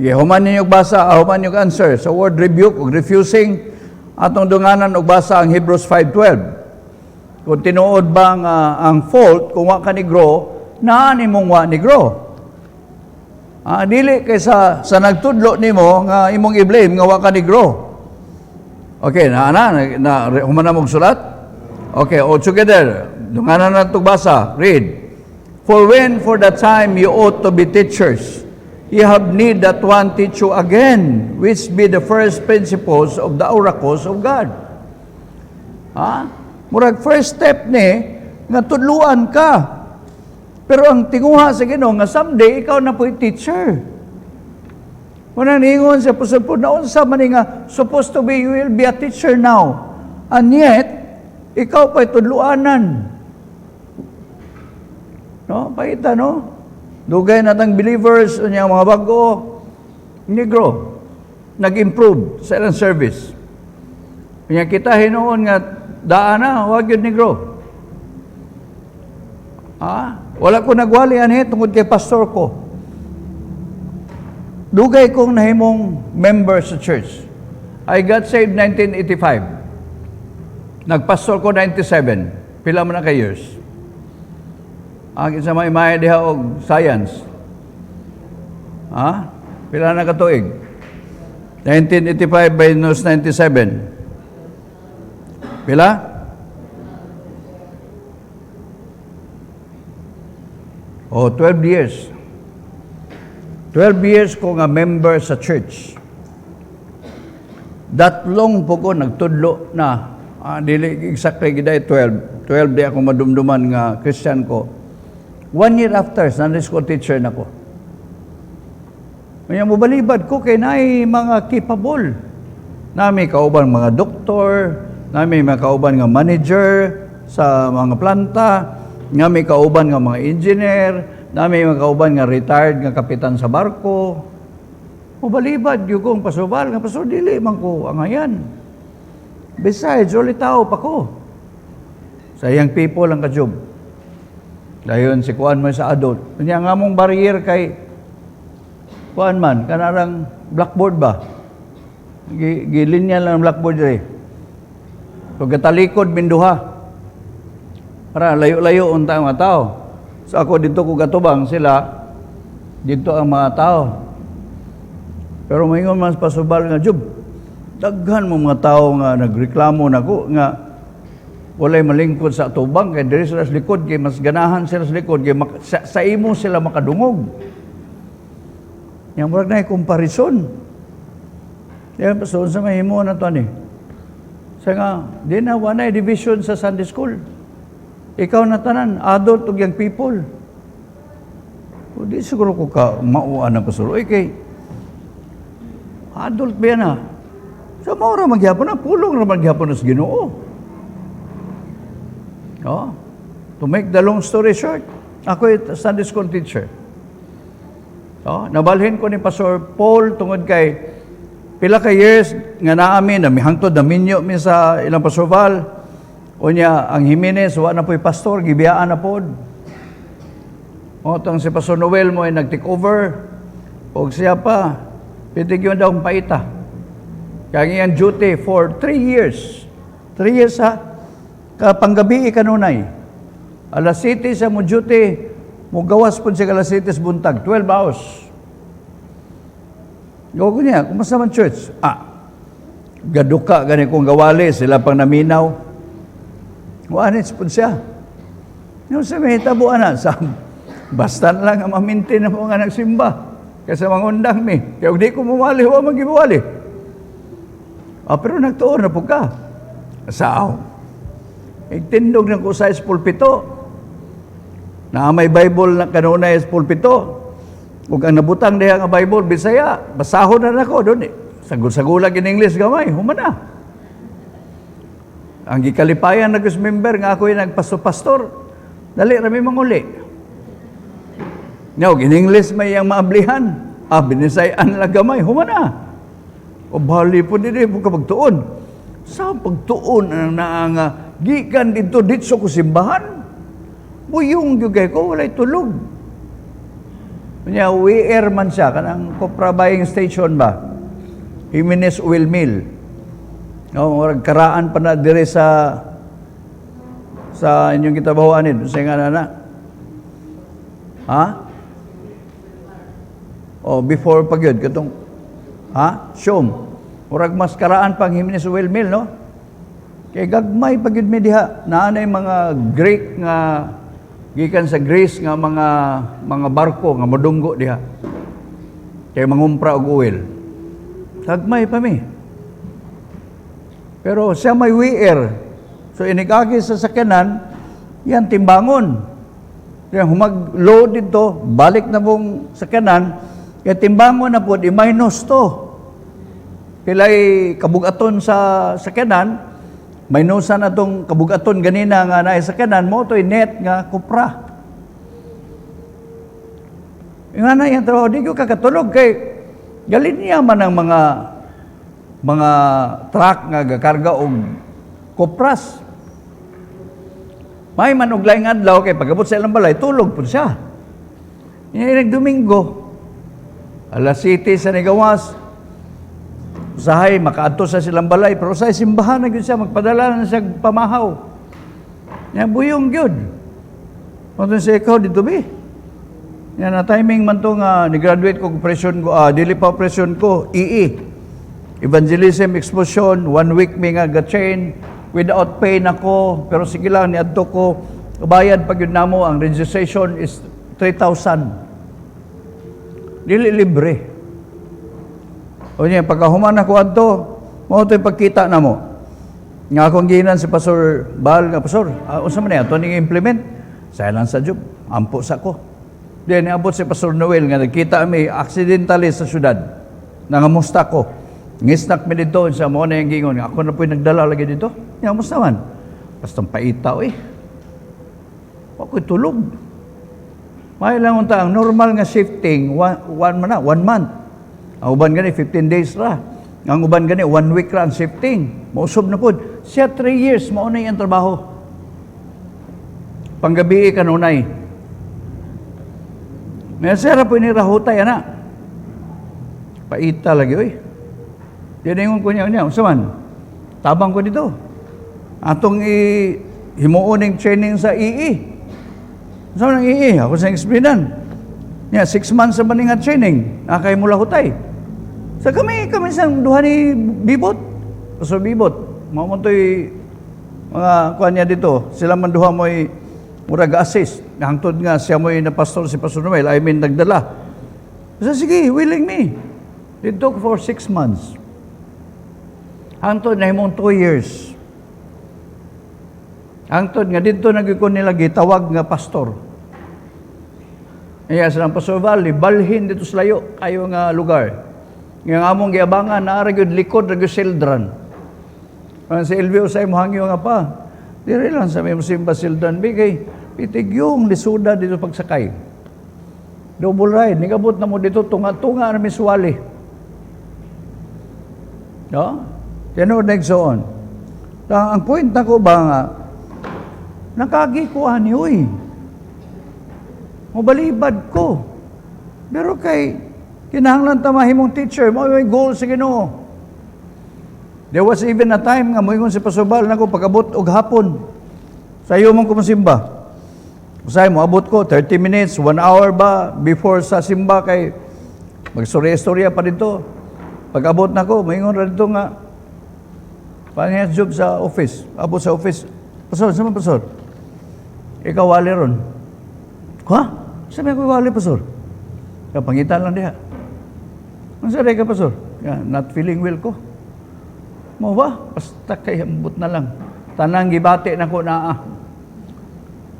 Human ninyo basa, human ninyo answer. Sa word rebuke o refusing, atong dunganan og basa ang Hebrews 5:12. Kung tinuod ba ang fault, kung wa ka ni grow, naa nimong wa ni grow. Dili kaysa sa nagtudlo nimo nga imong i-blame nga wa ka ni grow. Okay, human na mong sulat? Okay, all together. Dunganan na itong basa. Read. For when for the time you ought to be teachers, you have need that one teach you again, which be the first principles of the oracles of God. Murag first step ni, nga tudluan ka. Pero ang tinguha sa Ginoo nga someday, ikaw na po'y teacher. Muna ningon sa pusod po, naon sa man nga, supposed to be, you will be a teacher now. And yet, ikaw pa'y tudluanan. No? Paita, no? Dugay natang believers, unya mga bago, negro, nag-improve sa ilang service. Unya kita hinoon nga, daan na, wag yun negro. Wala ko nagwali tungkol kay pastor ko. Dugay kong nahimong member sa church. I got saved 1985. Nagpastor ko 97. Pila man na ka years. Ang isa may diha og science. Pila na katuig? 1985 minus 97. Pila? Oh, 12 years. 12 years ko nga member sa church. Datlong po ko nagtudlo na. Dili exactly giday 12. 12 di ako madumduman nga Christian ko. 1 year after, Sunday school teacher na ko. Kaya mubalibad ko kay naay mga capable. Nami kauban mga doktor, Nami makauban nga manager sa mga planta, nami kauban nga mga engineer, nami makauban nga retired nga kapitan sa barko. Ubalibad yung kong pasubal, nga pasubal, dili man ko ang ayan. Besides, ulit tao pa ko. Sa young people ang kajob. Dayon si kuan mo sa adult. Kanya nga mong barrier kay kuan man, kanarang blackboard ba? Gilinya lang ang blackboard diri. So gatalikod minduha. Para layo-layo unta ang mga tao. So ako dito ko gatubang sila, dito ang mga tao. Pero mayngon mas pasubal nga job. Daghan mo mga tao nga nagreklamo nako nga walay malingkod sa tubang kay diri sila sa likod kay mas ganahan sila sa likod kay sa imo sila makadungog. Yang murag na comparison. Yan pason sa mahimo na to ni. Sa nga di na wanay division sa Sunday school. Ikaw na tanan adult ug young people. O di siguro ko ka mauan na pastor. Oy kay adult ba na? Sa maura magyapon na, pulong na magyapon na sa Ginoo. Oh, to make the long story short, ako ay Sunday school teacher. Oh, nabalhin ko ni Pastor Paul tungod kay pila ka years nga naamin na mihangtod na minyo mi sa ilang Pastor Val. Unya, ang Jimenez, wa na po'y pastor, gibiyaan na pod. O, tang si Pastor Noel mo ay nag-take over. O siya pa, pitig yun daw ang paita. Kaya yung duty for 3 years. 3 years ha? Kapanggabi kanunay. Alas 7 sa mo duty, mo gawas po siya alas 7 sa buntag. 12 hours. Gawa ko niya, kumusta man church? Gaduka gani kong gawali, sila pang naminaw. Waanits po siya. Yung sabi, tabuan na. Basta lang ang mamintin na mga nagsimba. Kasi mga undang mi. Kaya di ko mawali, huwag mag-iwali. Pero nagtuon na po ka. Saaw. Igtindog na ko sa pulpito. Na may Bible na kanunay sa pulpito. Kung ang nabutang diha nga Bible, Bisaya, basahon na ako doon eh. Sagul-sagulag in English gamay, humana. Ang gikalipayan na member nga ako yung nagpasto-pastor, dali rami manguli. Now, in English may yung maablihan. Binisayan lang gamay, humana. O bali po din po kapagtuon. Sa pagtuon ang gikan dito ko simbahan, buyong yugay ko, walay tulog. Kanya, WR man siya, kanang Copra Buying Station ba? Jimenez Oil Mill. Karaan pa na dire sa inyong kitabahuanin. Sa nga na. Ha? Before pag yun, katong, Syom. Murag mas karaan pang Jimenez Oil Mill, no? Kay gagmay pag yun may diha. Naanay mga Greek nga, gikan sa Greece nga mga barko nga madunggo diha. Kay mangumpra og oil. Gagmay pa mi. Pero siya may WR. So inigagi sa sakyanan, yan timbangon. Kaya humag-load dito, balik na mong sakyanan, kaya timbangon na po, i-minus to. Pilay kabugaton sa sakyanan, minusan na itong kabugaton ganina nga na sakyanan mo, ito'y net nga kupra. Yung nga na yan, di ko kakatulog kay galin niya man ang mga truck nga gakarga og kopras. May man og laing adlaw kay pagabot sa ilang balay tulog pud siya. Yung Domingo, alas 7 sa nigawas, usahay makaadto sa silang balay pero usahay simbahan na gyud siya magpadala na siya pamahaw. Yan buyong gyud. Kung sa ikaw dito bi. Yan na timing man to nga ni-graduate ko operation ko, dili pa operation ko, Evangelism Explosion, 1 week may nga ga-chain, without pay ako, pero sige lang, niadto ko, bayad pag yun namo, ang registration is 3,000. Dili libre. O niya, pagkahuman ako adto, mo ito'y pagkita na mo. Nga akong ginan si Pastor Bal, nga Pastor, unsa man niya, ito ning implement, saya lang sa job, ampo sa ko. Diyan, niabot si Pastor Noel, nga nagkita kami accidentally sa syudad, nangamusta ko. Ngisnak mi dito sa mo na yung gingon. Ako na po'y nagdala lagi dito. Nga, mas naman. Basta paitaw eh. Ako'y tulog. May lang unta, ang normal nga shifting, one month. Ang uban gani, 15 days ra. Ang uban gani, 1 week ra ang shifting. Mausob na po. Siya 3 years, maunay ang trabaho. Panggabi kanunay. May sira po ni rahutay, anak. Paita lagi, oy. Yan yung kunya, usaman, tabang ko dito. Atong himuon ng training sa EE. Usaman ng EE, ako sa explainan. 6 months sa maninga training, akay mula hutay. Sa kami sang duha ni Bibot. So Bibot, mamuntoy mga kuan niya dito, sila man duha mo'y murag assist. Hangtod nga siya mo'y na pastor si Pastor Noel, nagdala. So sige, willing me. Dito for 6 months. Hangtod na himong 2 years. Hangtod nga dito nagikon nila gitawag nga pastor. Iya sa Pastor Valley, balhin dito sa layo kayo nga lugar. Nga among giabangan na gyud likod ra gyud Sildran. Ang si Elvio say mo hangyo nga pa. Dire lang sa may simba Sildran bigay pitig yung lisuda dito pagsakay. Double ride, nigabot na mo dito tunga-tunga na miswali. No? Kano nagsoon. Ang point na ko ba nga, nakagikuhan ni uy. Mabalibad ko. Pero kay, kinahanglan tamahimong teacher, may goal sa Ginoo. There was even a time nga, moingon si Pasubal na ko, pag-abot og hapon, sa iyo mong kumusimba. Usay mo, abot ko, 30 minutes, 1 hour ba, before sa simba kay, magstorya-storya pa dito. Pag-abot na ko, moingon ra dito nga, pangyayat job sa office. Abot sa office. Pastor, saan pastor? Ikaw wali ron. Ha? Sabi ko wali, pastor. Kapangitan lang diha. Ano sabi ka, pastor? Not feeling well ko. Mo ba? Basta kay ambot na lang. Tanang gibati na ko na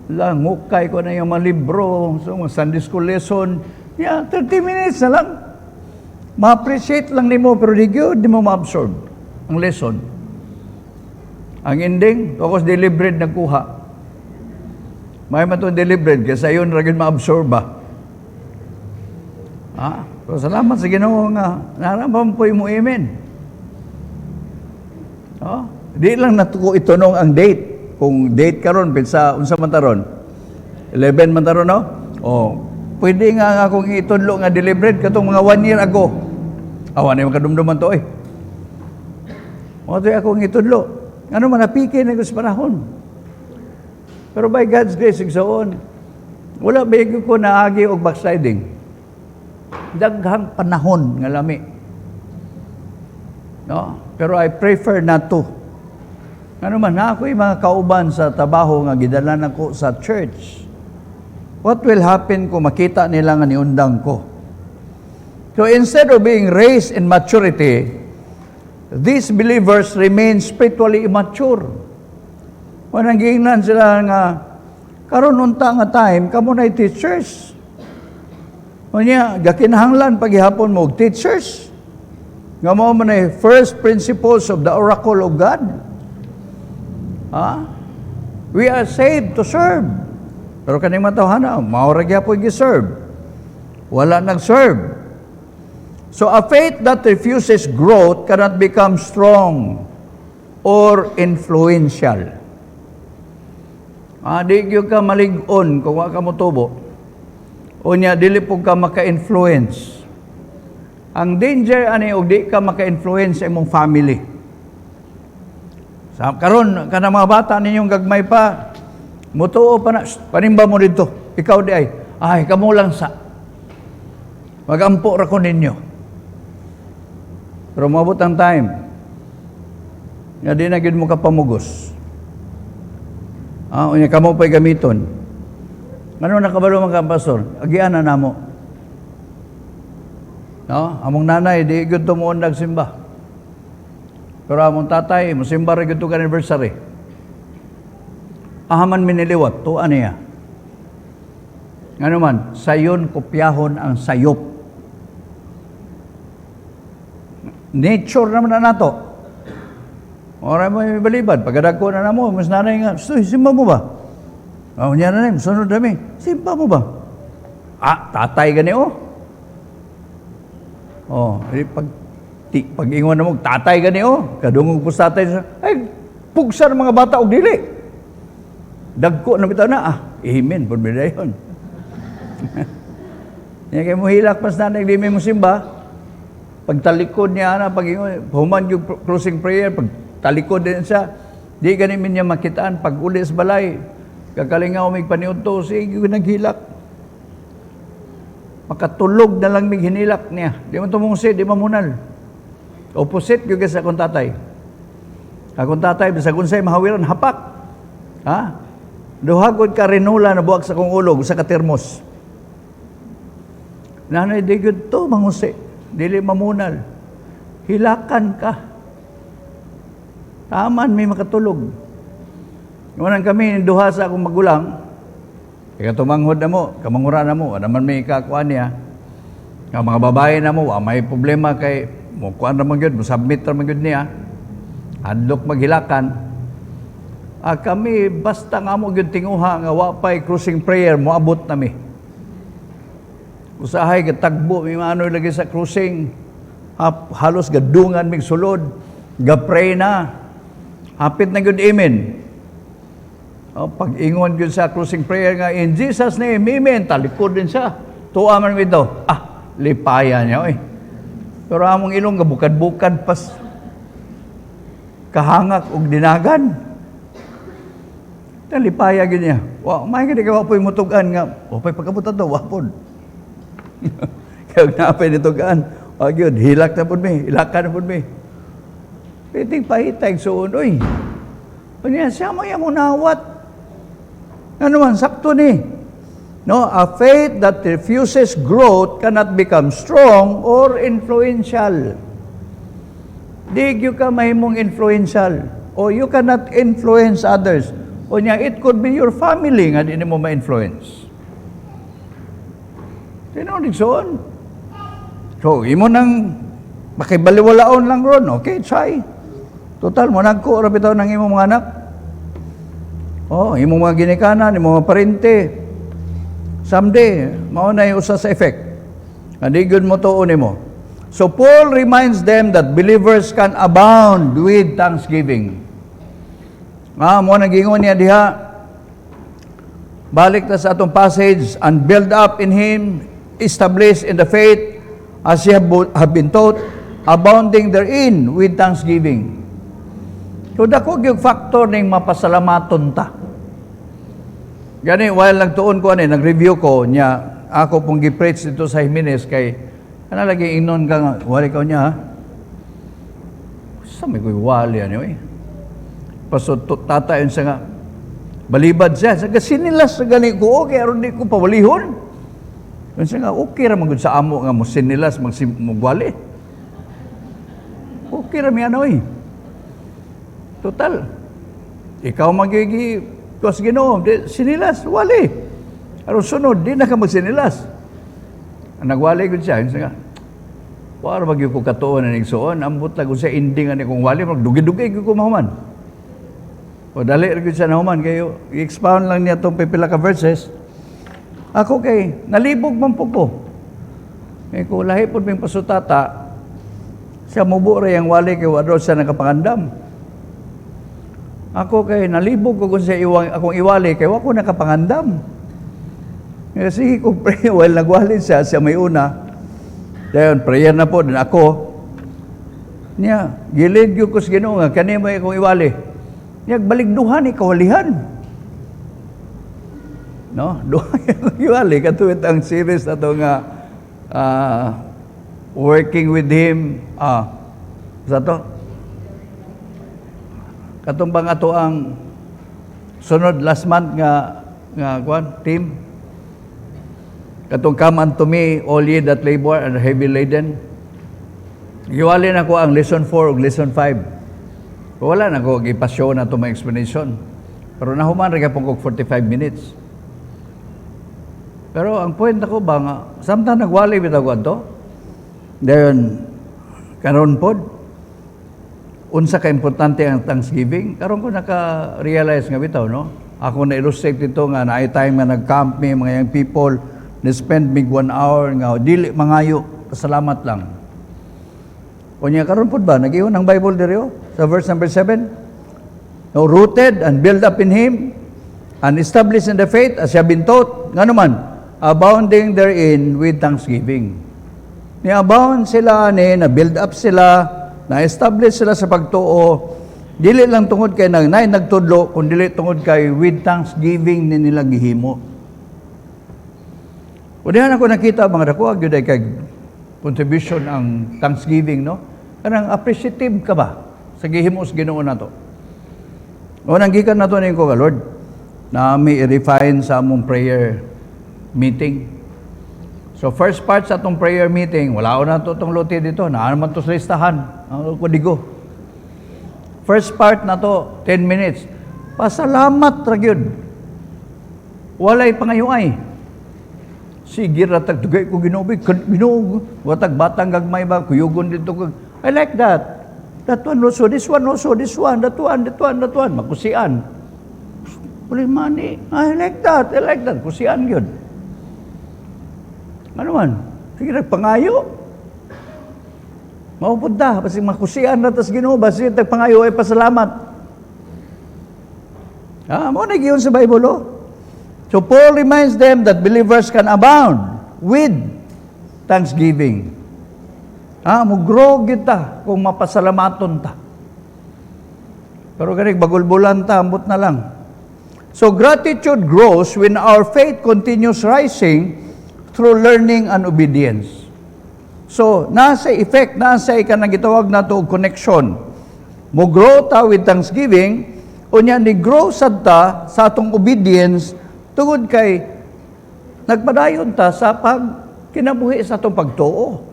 langukay ko na yung mga libro, so, mga Sunday school lesson. 30 minutes na lang. Ma-appreciate lang ni mo, pero di mo ma-absorb ang lesson. Ang ending, focus deliberate nagkuha. May matong deliberate, kasi yun ragin ma-absorb ba. So, salamat sa Ginoo nga, naraman po yung amen. Di lang natuko itunong ang date. Kung date karon sa unsa man taron? 11 man taron, no? Pwede nga akong itunlo nga deliberate katong mga 1 year ago. Awan na yung kadumduman to, eh. Ito akong itunlo. Ano man, napiki na sa panahon. Pero by God's grace, igsoon, wala ba ko naagi o backsliding. Daghang panahon nga lami. No? Pero I prefer not to. Ano man, ako'y mga kauban sa trabaho nga gidalan ako sa church. What will happen kung makita nila nga niundang ko? So instead of being raised in maturity, these believers remain spiritually immature. Wanang giingnan sila nga, karon unta nga time, kamo na teachers. Unya, gakinahanglan paghihapon mo, teachers. Nga mo man ay first principles of the oracle of God. We are saved to serve. Pero kaning matawhana, maurag yapon gi-serve. Wala nag-serve. So a faith that refuses growth cannot become strong or influential. Di gyud ka malig-on kung wa ka motubo. Unya dili pug ka maka-influence. Ang danger ani og di ka maka-influence sa imong family. Sa karon kana mga bata ninyong gagmay pa, mutuo pa na, panimba mo dito. Ikaw di ay kamo lang sa. Magampo ra ko ninyo. Pero mabot ang time, nga di na gid mo kapamugos. Unya kamo pa'y gamiton. Ano nakabalo mga pastor? Agian na namo. No? Among nanay, di gud tumuon nagsimba. Pero among tatay, musimba rin gud anniversary. Ahaman miniliwat, tuan niya. Ano man, sayon kopyahon ang sayop. Nature naman na nato. Oray mo may balibad, pagkadagko na mo, mas nanay nga, simba mo ba? Niya na sunod kami, simba mo ba? Tatay gani pag ingon na mo, tatay gani kadungog po sa tatay, ay, pugsa ng mga bata og dili. Dagko na bitaw na, amen, pud mi dayon. Niya kay mo hilak pas nanay limi mo simba, pagtalikod niya na, pag human yung closing prayer, pag talikod din siya, di ganin niya makitaan, pag uli sa balay, kakalingaw may paniunto, sige, naghilak. Makatulog na lang may hinilak niya. Di man tumungsi, di mamunal. Opposite yung sa akong tatay. Akong tatay, sa kunsay mahawiran, hapak. Duhagod ka rinula na buwag sa kong ulog, sa katermos. Nanay, di good to, mangusi. Dili mamunal. Hilakan ka. Taman, may makatulog. Iwanan kami, duha sa akong magulang, ikatumanghod na mo, kamangura na mo, naman may ikakuan niya. Ang mga babae na mo, may problema kay, mukuan naman yun, musubmit naman yun niya. Adlok maghilakan. Kami, basta nga mo yun tinguha, nga wapay cruising prayer, moabot nami. Usahay, katagbo, may maano lagi sa cruising, halos gadungan, may sulod, gapray na. Hapit na yun, amen. Pag-ingon yun sa closing prayer nga, in Jesus' name, amen. Talikod din siya. Tuwa man ito. Lipaya niya, Pero among ilong, bukad-bukad pas kahangak og dinagan. Lipaya yun niya. May ka di ka wapoy mutugan nga. Wapay pagkabutan to, wapon. Kaya napay nitugan. Yun, hilak na po mi. Hilakan na po mi. Piting pahitay, suon, Panya, siya mo yung munawat. Ano man, sakto ni. No, a faith that refuses growth cannot become strong or influential. Di you ka mahimong influential. O you cannot influence others. O niya, it could be your family nga di mo ma-influence. Tinulig soon. So, imo nang makibaliwalaon lang ron. Okay, try. Total, mo nagko, bitaw ng imong mga anak. Imong mga ginikanan, imong mga parente. Someday, mauna yung usa sa effect. Hindi good mo tuon mo. So, Paul reminds them that believers can abound with thanksgiving. Mo nagingon niya diha. Balik na sa atong passage, and build up in Him, established in the faith, as ye have been taught, abounding therein with thanksgiving. So, dako yung factor ng mapasalamaton ta. Gani, while nagtuon ko, nag-review ko niya, ako pong gi-preach dito sa Jimenez kay, lagi inon ka nga, wali ka niya, sa may ko'y wali, Paso, tatayon siya nga, balibad siya, sinilas sa gani ko, okay, aron di ko pawalihon. Yun siya nga, okay ramang sa amo nga mo sinilas, magwali. Okay ramang Total. Ikaw magigi Diyos Ginoo, sinilas, wali. Aron sunod, di na ka magsinilas. Nagwali ko siya, nga, para bagyo ko katuon na nigsuon, ambot lang ko sa ending na kong wali, magdugi-dugi ko mahuman. O dali ko siya nahuman, kayo, i-expound lang niya itong pipila ka verses. Ako kay, nalibog man po ko. Kaya ko, lahi po may pasutata, siya mubo rin ang wali, kaya wala siya nakapangandam. Ako kay nalibog ko kung siya akong iwali kay wako nakapangandam. Kasi kung pray while nagwali siya may una. Dayon prayer na po din ako. Niya gilid gyud ko sa Ginoo nga kani may akong iwali. Niya baligduhan ni kawalihan. No, duha iwali katuwit ang series nato nga working with him sa to katumbang ato ang sunod last month nga team katong come unto me all ye that labor and are heavy laden. Giwali na ko ang lesson 4 ug lesson 5. Wala na ko gipasyo na to my explanation. Pero nahuman ra gyapon kog 45 minutes. Pero ang point ako ba nga samtang nagwali bitaw ko adto. Dayon Karon pod, unsa ka importante ang Thanksgiving? Karon ko naka-realize nga bitaw, no? Ako na-illustrate ito nga na time nga nag-camp me, mga young people, na-spend mig 1 hour nga, dili mangayo, pasalamat lang. Unya karon pod ba, nag-iwan ang Bible diri sa verse number 7? No, rooted and built up in Him, and established in the faith, as siya been taught, nga naman, abounding therein with thanksgiving. Ni-abound sila, na-build up sila, na-establish sila sa pagtuo, dili lang tungod kay nagtudlo, kundi dili tungod kay with thanksgiving ni nila gihimo. Udihan ako nakita, mga dako, gyud ay kay contribution ang thanksgiving, no? Kanang appreciative ka ba sa gihimo sa Ginoo nato? O nanggikan nato ning ko, Lord, na may i-refine sa among prayer meeting. So first part sa atong prayer meeting, wala ko na itong lote dito, naman to sa listahan, ang kudigo. First part na to, 10 minutes. Pasalamat ra gyud. Walay pangayuay. Sige ra tagdugay ko Ginoo, Ginoo, watag batang gagmay ba kuyugon dito ko. I like that. That one also, this one also, this one, that one, that one, that one. Makusian. Wala money. I like that. Kusian yun. Ano man? Sige, nagpangayo. Maupunta. Kasi makusian na tas Ginoo. Basi nagpangayo ay pasalamat. Mo na giyon sa Bible, oh. So Paul reminds them that believers can abound with thanksgiving. Mugro kita kung mapasalamaton ta. Pero ganing bagulbulan ta, ambot na lang. So gratitude grows when our faith continues rising through learning and obedience. So nasa effect, nasa ikanang gitawag nato og connection. Mugro ta with thanksgiving, unya ni grow sad ta sa atong obedience tungod kay nagpadayon ta sa kinabuhi sa atong pagtuo.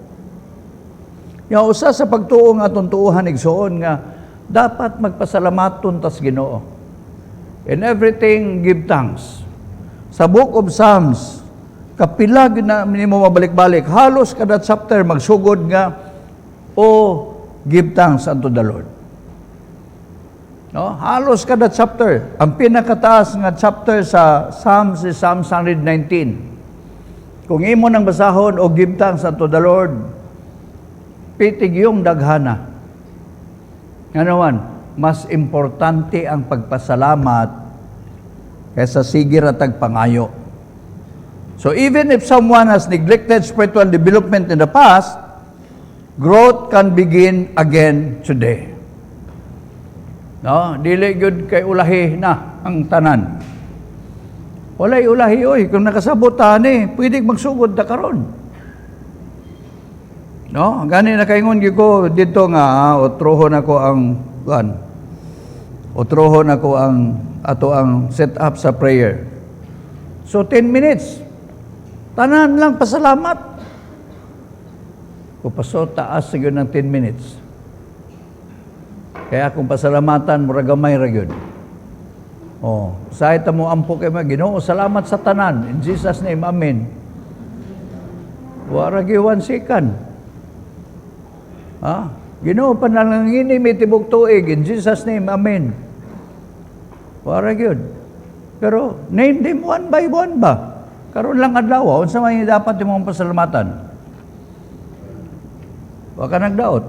Yung usa sa pagtuo nga atong tuuhan igsoon nga dapat magpasalamaton tas Ginoo. In everything give thanks. Sa Book of Psalms, kapila gyud na nimo mabalik-balik, halos kada chapter magsugod nga give thanks unto the Lord. No? Halos kada chapter. Ang pinakataas nga chapter sa Psalms is Psalm 119. Kung imo nang basahon give thanks unto the Lord, pitig yung daghana. Ano man, mas importante ang pagpasalamat kaysa sige ratag pangayo. So even if someone has neglected spiritual development in the past, growth can begin again today. No, dili gyud kay ulahi na ang tanan. Walay ulahi oy, kung nakasabot ani, pwede magsugod ta karon. No, gani na kaingon gyud ko dito nga utrohon ako ang ato ang set up sa prayer. So 10 minutes. Tanan lang pasalamat. Ko paso taas siguro ng 10 minutes. Kaya akong pasalamatan mura gamay ra gyud. Sa ita mo ampo kay Ginoo, salamat sa tanan. In Jesus name, amen. Wara gyud 1 second. Ginoo panalangin may tibok tuig. In Jesus name, amen. Wara gyud. Pero name them one by one ba? Karon lang adlaw, unsa may dapat imong pasalamatan? Wa ka nagdaot.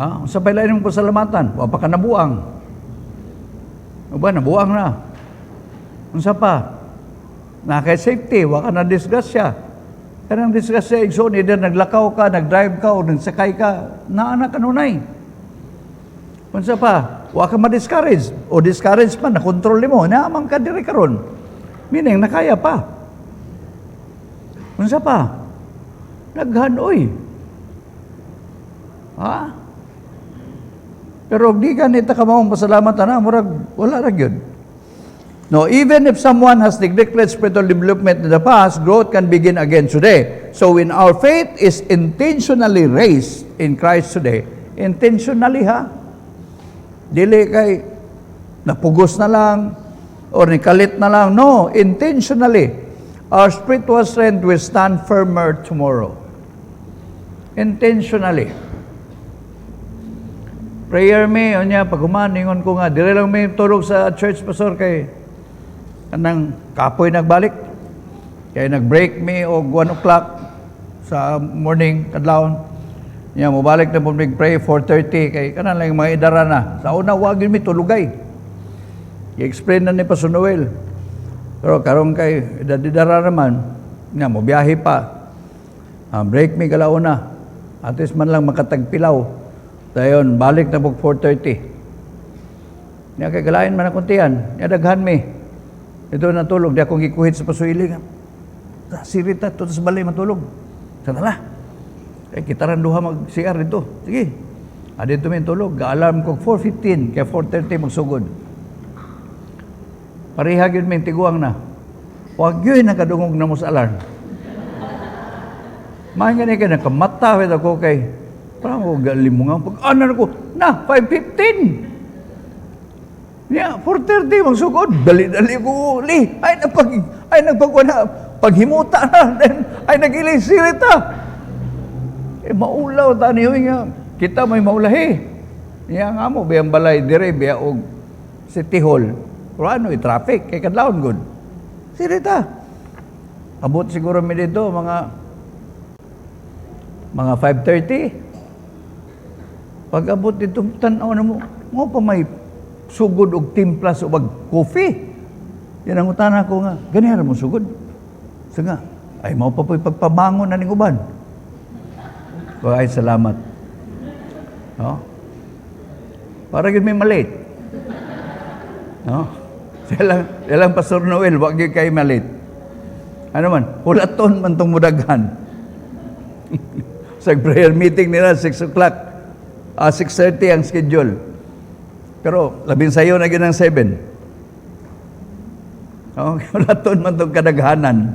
Unsa pa lain imong pasalamatan? Wa pa ka nabuang. Uba nabuang na. Unsa pa? Na kay safety, wa ka na disgrasya. Kanang disgrasya igsoon, either naglakaw ka, nagdrive ka, o nagsakay ka, naana kanunay. Unsa pa? Wa ka ma-discourage. O discourage pa, na-control mo. Naamang ka diri karon. Meaning, nakaya pa. Unsa pa? Naghanoy. Pero di ka nita ka maong pasalamatan na, murag, wala ra gyud. No, even if someone has neglected spiritual development in the past, growth can begin again today. So when our faith is intentionally raised in Christ today, intentionally dili kay napugos na lang or nikalit na lang. No, intentionally. Our spiritual strength will stand firmer tomorrow. Intentionally. Prayer me, o niya, pag humaningon ko nga, dire lang may tulog sa church, pastor, kay kanang kapoy nagbalik. Kaya nag-break me o 1 o'clock sa morning, kadlawon. Niya, mabalik na po pray 4:30, kay kanan lang yung mga idara na. Sa una, wag yun may tulugay. I-explain na ni Pastor Noel. Pero karong kay idadidara naman, niya, mo biyahe pa. Break me kalauna. At least man lang makatagpilaw. Dayon, balik na po 4:30. Niya kay galain man akong tiyan. Niya daghan me. Ito natulog. Di akong gikuhit sa pasuili. Sirita, ito sa balay matulog. Sanala. Kita rin duha mag-CR dito. Sige. Dito may tulog. Alarm ko 4:15. Kaya 4:30 magsugod. Parihag yun may tiguang na. Huwag yun nakadungog na mo sa alarm. Mga ganyan ka, nakamatawid ako kay parang ako galimungan. Pag-anan ako, na, 5:15. Niya, 4:30, magsugod. Dali-dali ko, ay nagpagwana, paghimuta na, ay nagiling sirita. Maulaw, taniyo nga, kita may maulahi. Niya nga mo, biyang balay, dire, biya og City Hall. Pero ano, traffic, kay kadlaon good. Sirita. Abot siguro mi dito, mga 5:30. Pag abot dito, tanaw na mo pa may sugod og timpla sa wag coffee. Yan ang utana ko nga, ganyan mo sugod. So nga, ay mao pa po'y pagpabangon na ning uban. So ay salamat. No? Para gid may malate. No? Silang Pastor Noel, wag gyud kay malate. Ano man, hulaton man tong mudaghan. Sa prayer meeting nila 6 o'clock. 6:30 ang schedule. Pero labing sayo na ginang 7. Hulaton man itong kadaghanan.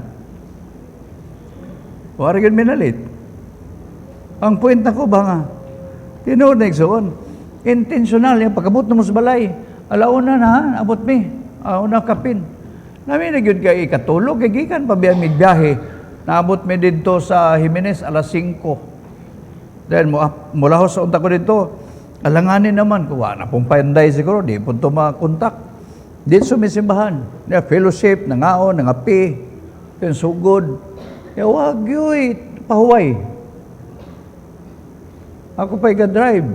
Wala rin minalit. Ang point na ko ba nga, tinuod na iksoon, intentional yung pagkabot na mo sa balay. Alauna na, abot mi. Una kapin. Namin na yun kay ikatulog, kay gikan pa biya midbiyahe. Naabot mi dito sa Jimenez alas 5. Then, mula ho sa unta ko dito, alanganin naman, kuha na pong payanday siguro, di po ito makontak. Di sumisimbahan. Fellowship, nangao, nangapi, yung sugod. Wag yun, pahuway. Ako pa drive.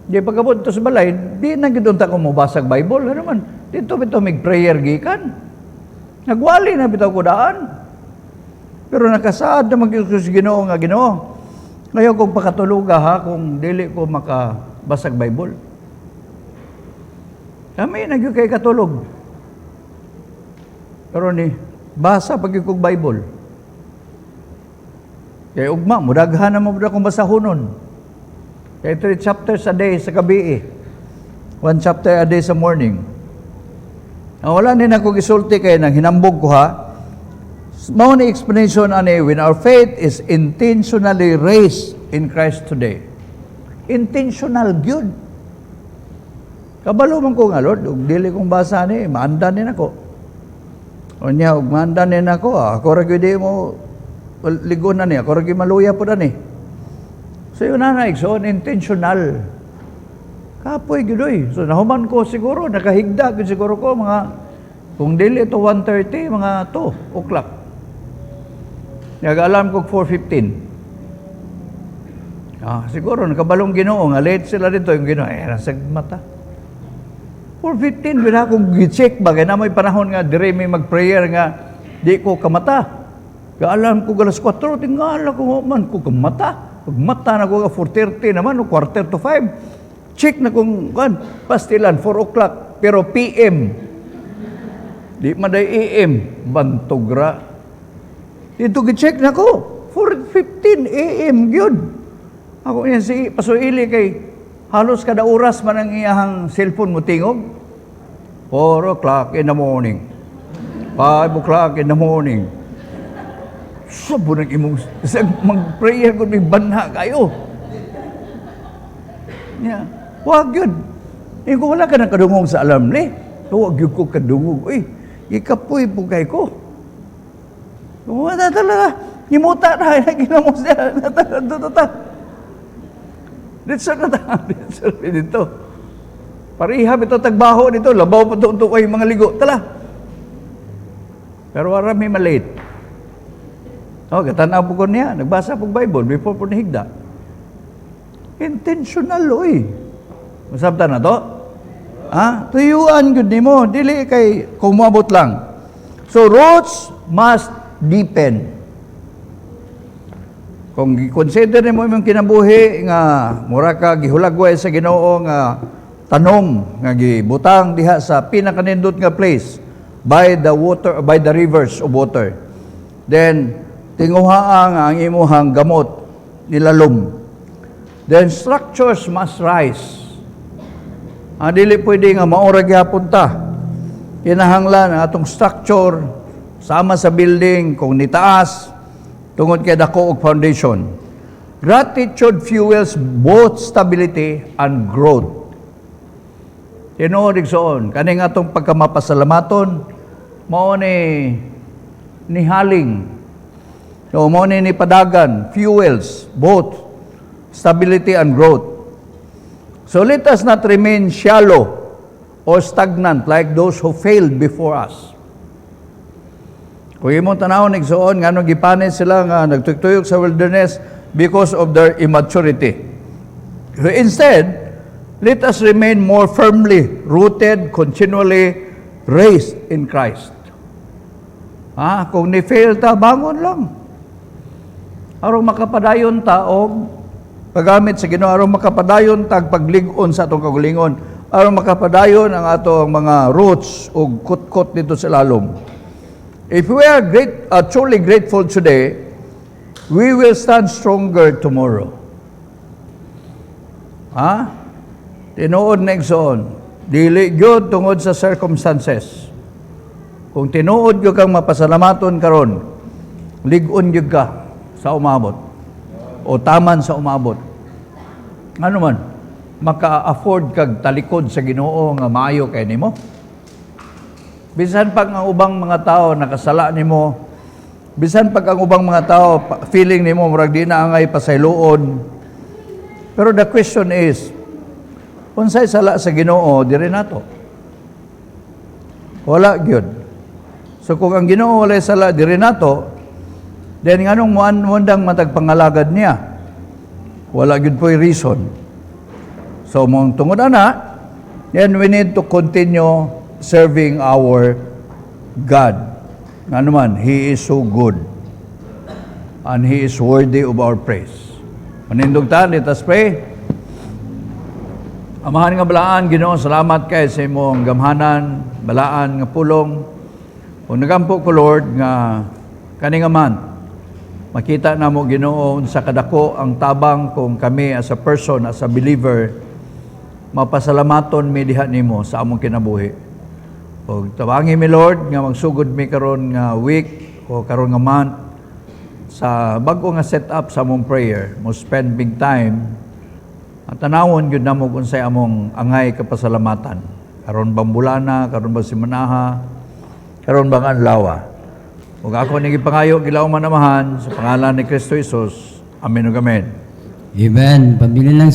Di pagkabot ito sa balay, di nagidunta ko mo basag Bible. Ano man, dito may prayer gikan. Nagwali na bitaw ko daan. Pero nakasaad na mag-isus Ginoo nga Ginoo. Ngayon kung pakatuluga ha, kung dili ko makabasag Bible. Kami nagyo kay katulog. Pero ni, basa pag kong Bible. Kaya ugma, mudaghan na mo kung basahonon. Kaya 3 chapters a day sa gabi 1 chapter a day sa morning. Wala din ako gisulti kaya nang hinambog ko ha. Mao ni explanation ani when our faith is intentionally raised in Christ today. Intentional gyud. Kabalo man ko nga Lord, ug dili kong basa ni maandan din ako. Unya ug maandan din ako, ako ra gyud mo ligon na ni, ako ra gyud maluya pud ani. So yun na so intentional. Kapoy gyud oy. So nahuman ko siguro nakahigda gyud siguro ko mga kung dili to 1:30 mga 2 o'clock. Nag-alarm ko 4:15. Siguro, nakabalong Ginoo nga, late sila dito, yung Ginoo, nasag mata. 4:15, wala akong gi-check ba, kaya na may panahon nga, dire may mag-prayer nga, di ko kamata. Nag-alarm ko galas 4, tingala ko man, ko kamata. Pagmata na ko 4:30 naman, 4:45. Check na kung, pastilan, 4 o'clock, pero PM. Di maday AM, bantogra. Dito gi-check na ko. 4:15 AM yun. Ako niya si Pasuili kay halos kada oras man ang iyahang cellphone mo tingog. 4 o'clock in the morning. 5 o'clock in the morning. Sabo nang imong mag-prayer kung may banha kayo. Yeah. Wag yun. Kung wala ka nang kadungog sa alarm ni, huwag yun ko kadungog. Uy, ikapoy po kay ko. Wala talaga. Ngimuta na, ginamos niya. Dito na ta. Dito. Parihab ito tagbaho dito. Labaw pa ito ay mga ligo. Tala. Pero warami malate. Katanaw po ko niya. Nagbasa po Bible before po nahigda. Intentional, oy. Masabta na to? Tuyuan yun ni mo. Dili kay kumabot lang. So, roots must deepen. Kung consider mo yung kinabuhi nga mura ka gihulagway sa Ginoo nga tanom nga gibutang diha sa pinakanindot nga place by the rivers of water. Then tinguhaa nga ang imuhang gamot nilalom. Then structures must rise. Dili pwede nga maura gyapon ta. Kinahanglan ang atong structure sama sa building kung nitaas tungod kay dako og foundation. Gratitude fuels both stability and growth. Tinuod igsoon, kaning atong pagkamapasalamaton mao ni haling. So mao ni padagan, fuels both stability and growth. So let us not remain shallow or stagnant like those who failed before us. Kung imong tanawon igsoon ngano gipanis sila nga nagtuyok sa wilderness because of their immaturity. Instead, let us remain more firmly rooted, continually raised in Christ. Kung ni-fail ta, bangon lang. Aron makapadayon ta og paggamit sa Ginoo, aron makapadayon ta paglig-on sa atong kagulingon, aron makapadayon ang atong mga roots og kutkot dito sa lalom. If we are truly grateful today, we will stand stronger tomorrow. Tinuod na igsoon, dili gyud tungod sa circumstances. Kung tinuod gyud kang mapasalamaton karon, lig-on gyud ka sa umabot o taman sa umabot. Ano man, maka-afford kag talikod sa Ginoo nga maayo kay nimo. Bisan pag ang ubang mga tao nakasala nimo, bisan pag ang ubang mga tao feeling nimo murag di na angay pasayloon. Pero the question is, unsay sala sa Ginoo diri nato? Wala gyud. So kung ang Ginoo walay sala diri nato, then nganong muandang matagpangalagad niya? Wala gyud po'y reason. So mong tungod ana, then we need to continue serving our God. Nga naman, He is so good. And He is worthy of our praise. Manindog ta, let us pray. Amahan nga balaan, Ginoo, salamat kay sa imong gamhanan, balaan nga pulong. Kung nagampo ko, Lord, nga kani nga man, makita na mo, Ginoo, sa kadako ang tabang kung kami as a person, as a believer, mapasalamaton mi diha nimo sa among kinabuhi. O tabangi mi Lord nga magsugod mi karon nga week o karon nga month sa bag-o nga setup sa among prayer. Mo spend big time at tanawon gyud namo unsay among angay kapasalamatan. Karon bang bulana, karon ba simanaha, karon bang adlaw. Ug ako ni gipangayo gilaw man amahan sa pangalan ni Kristo Jesus. Amen ug amen. Amen. Pabili lang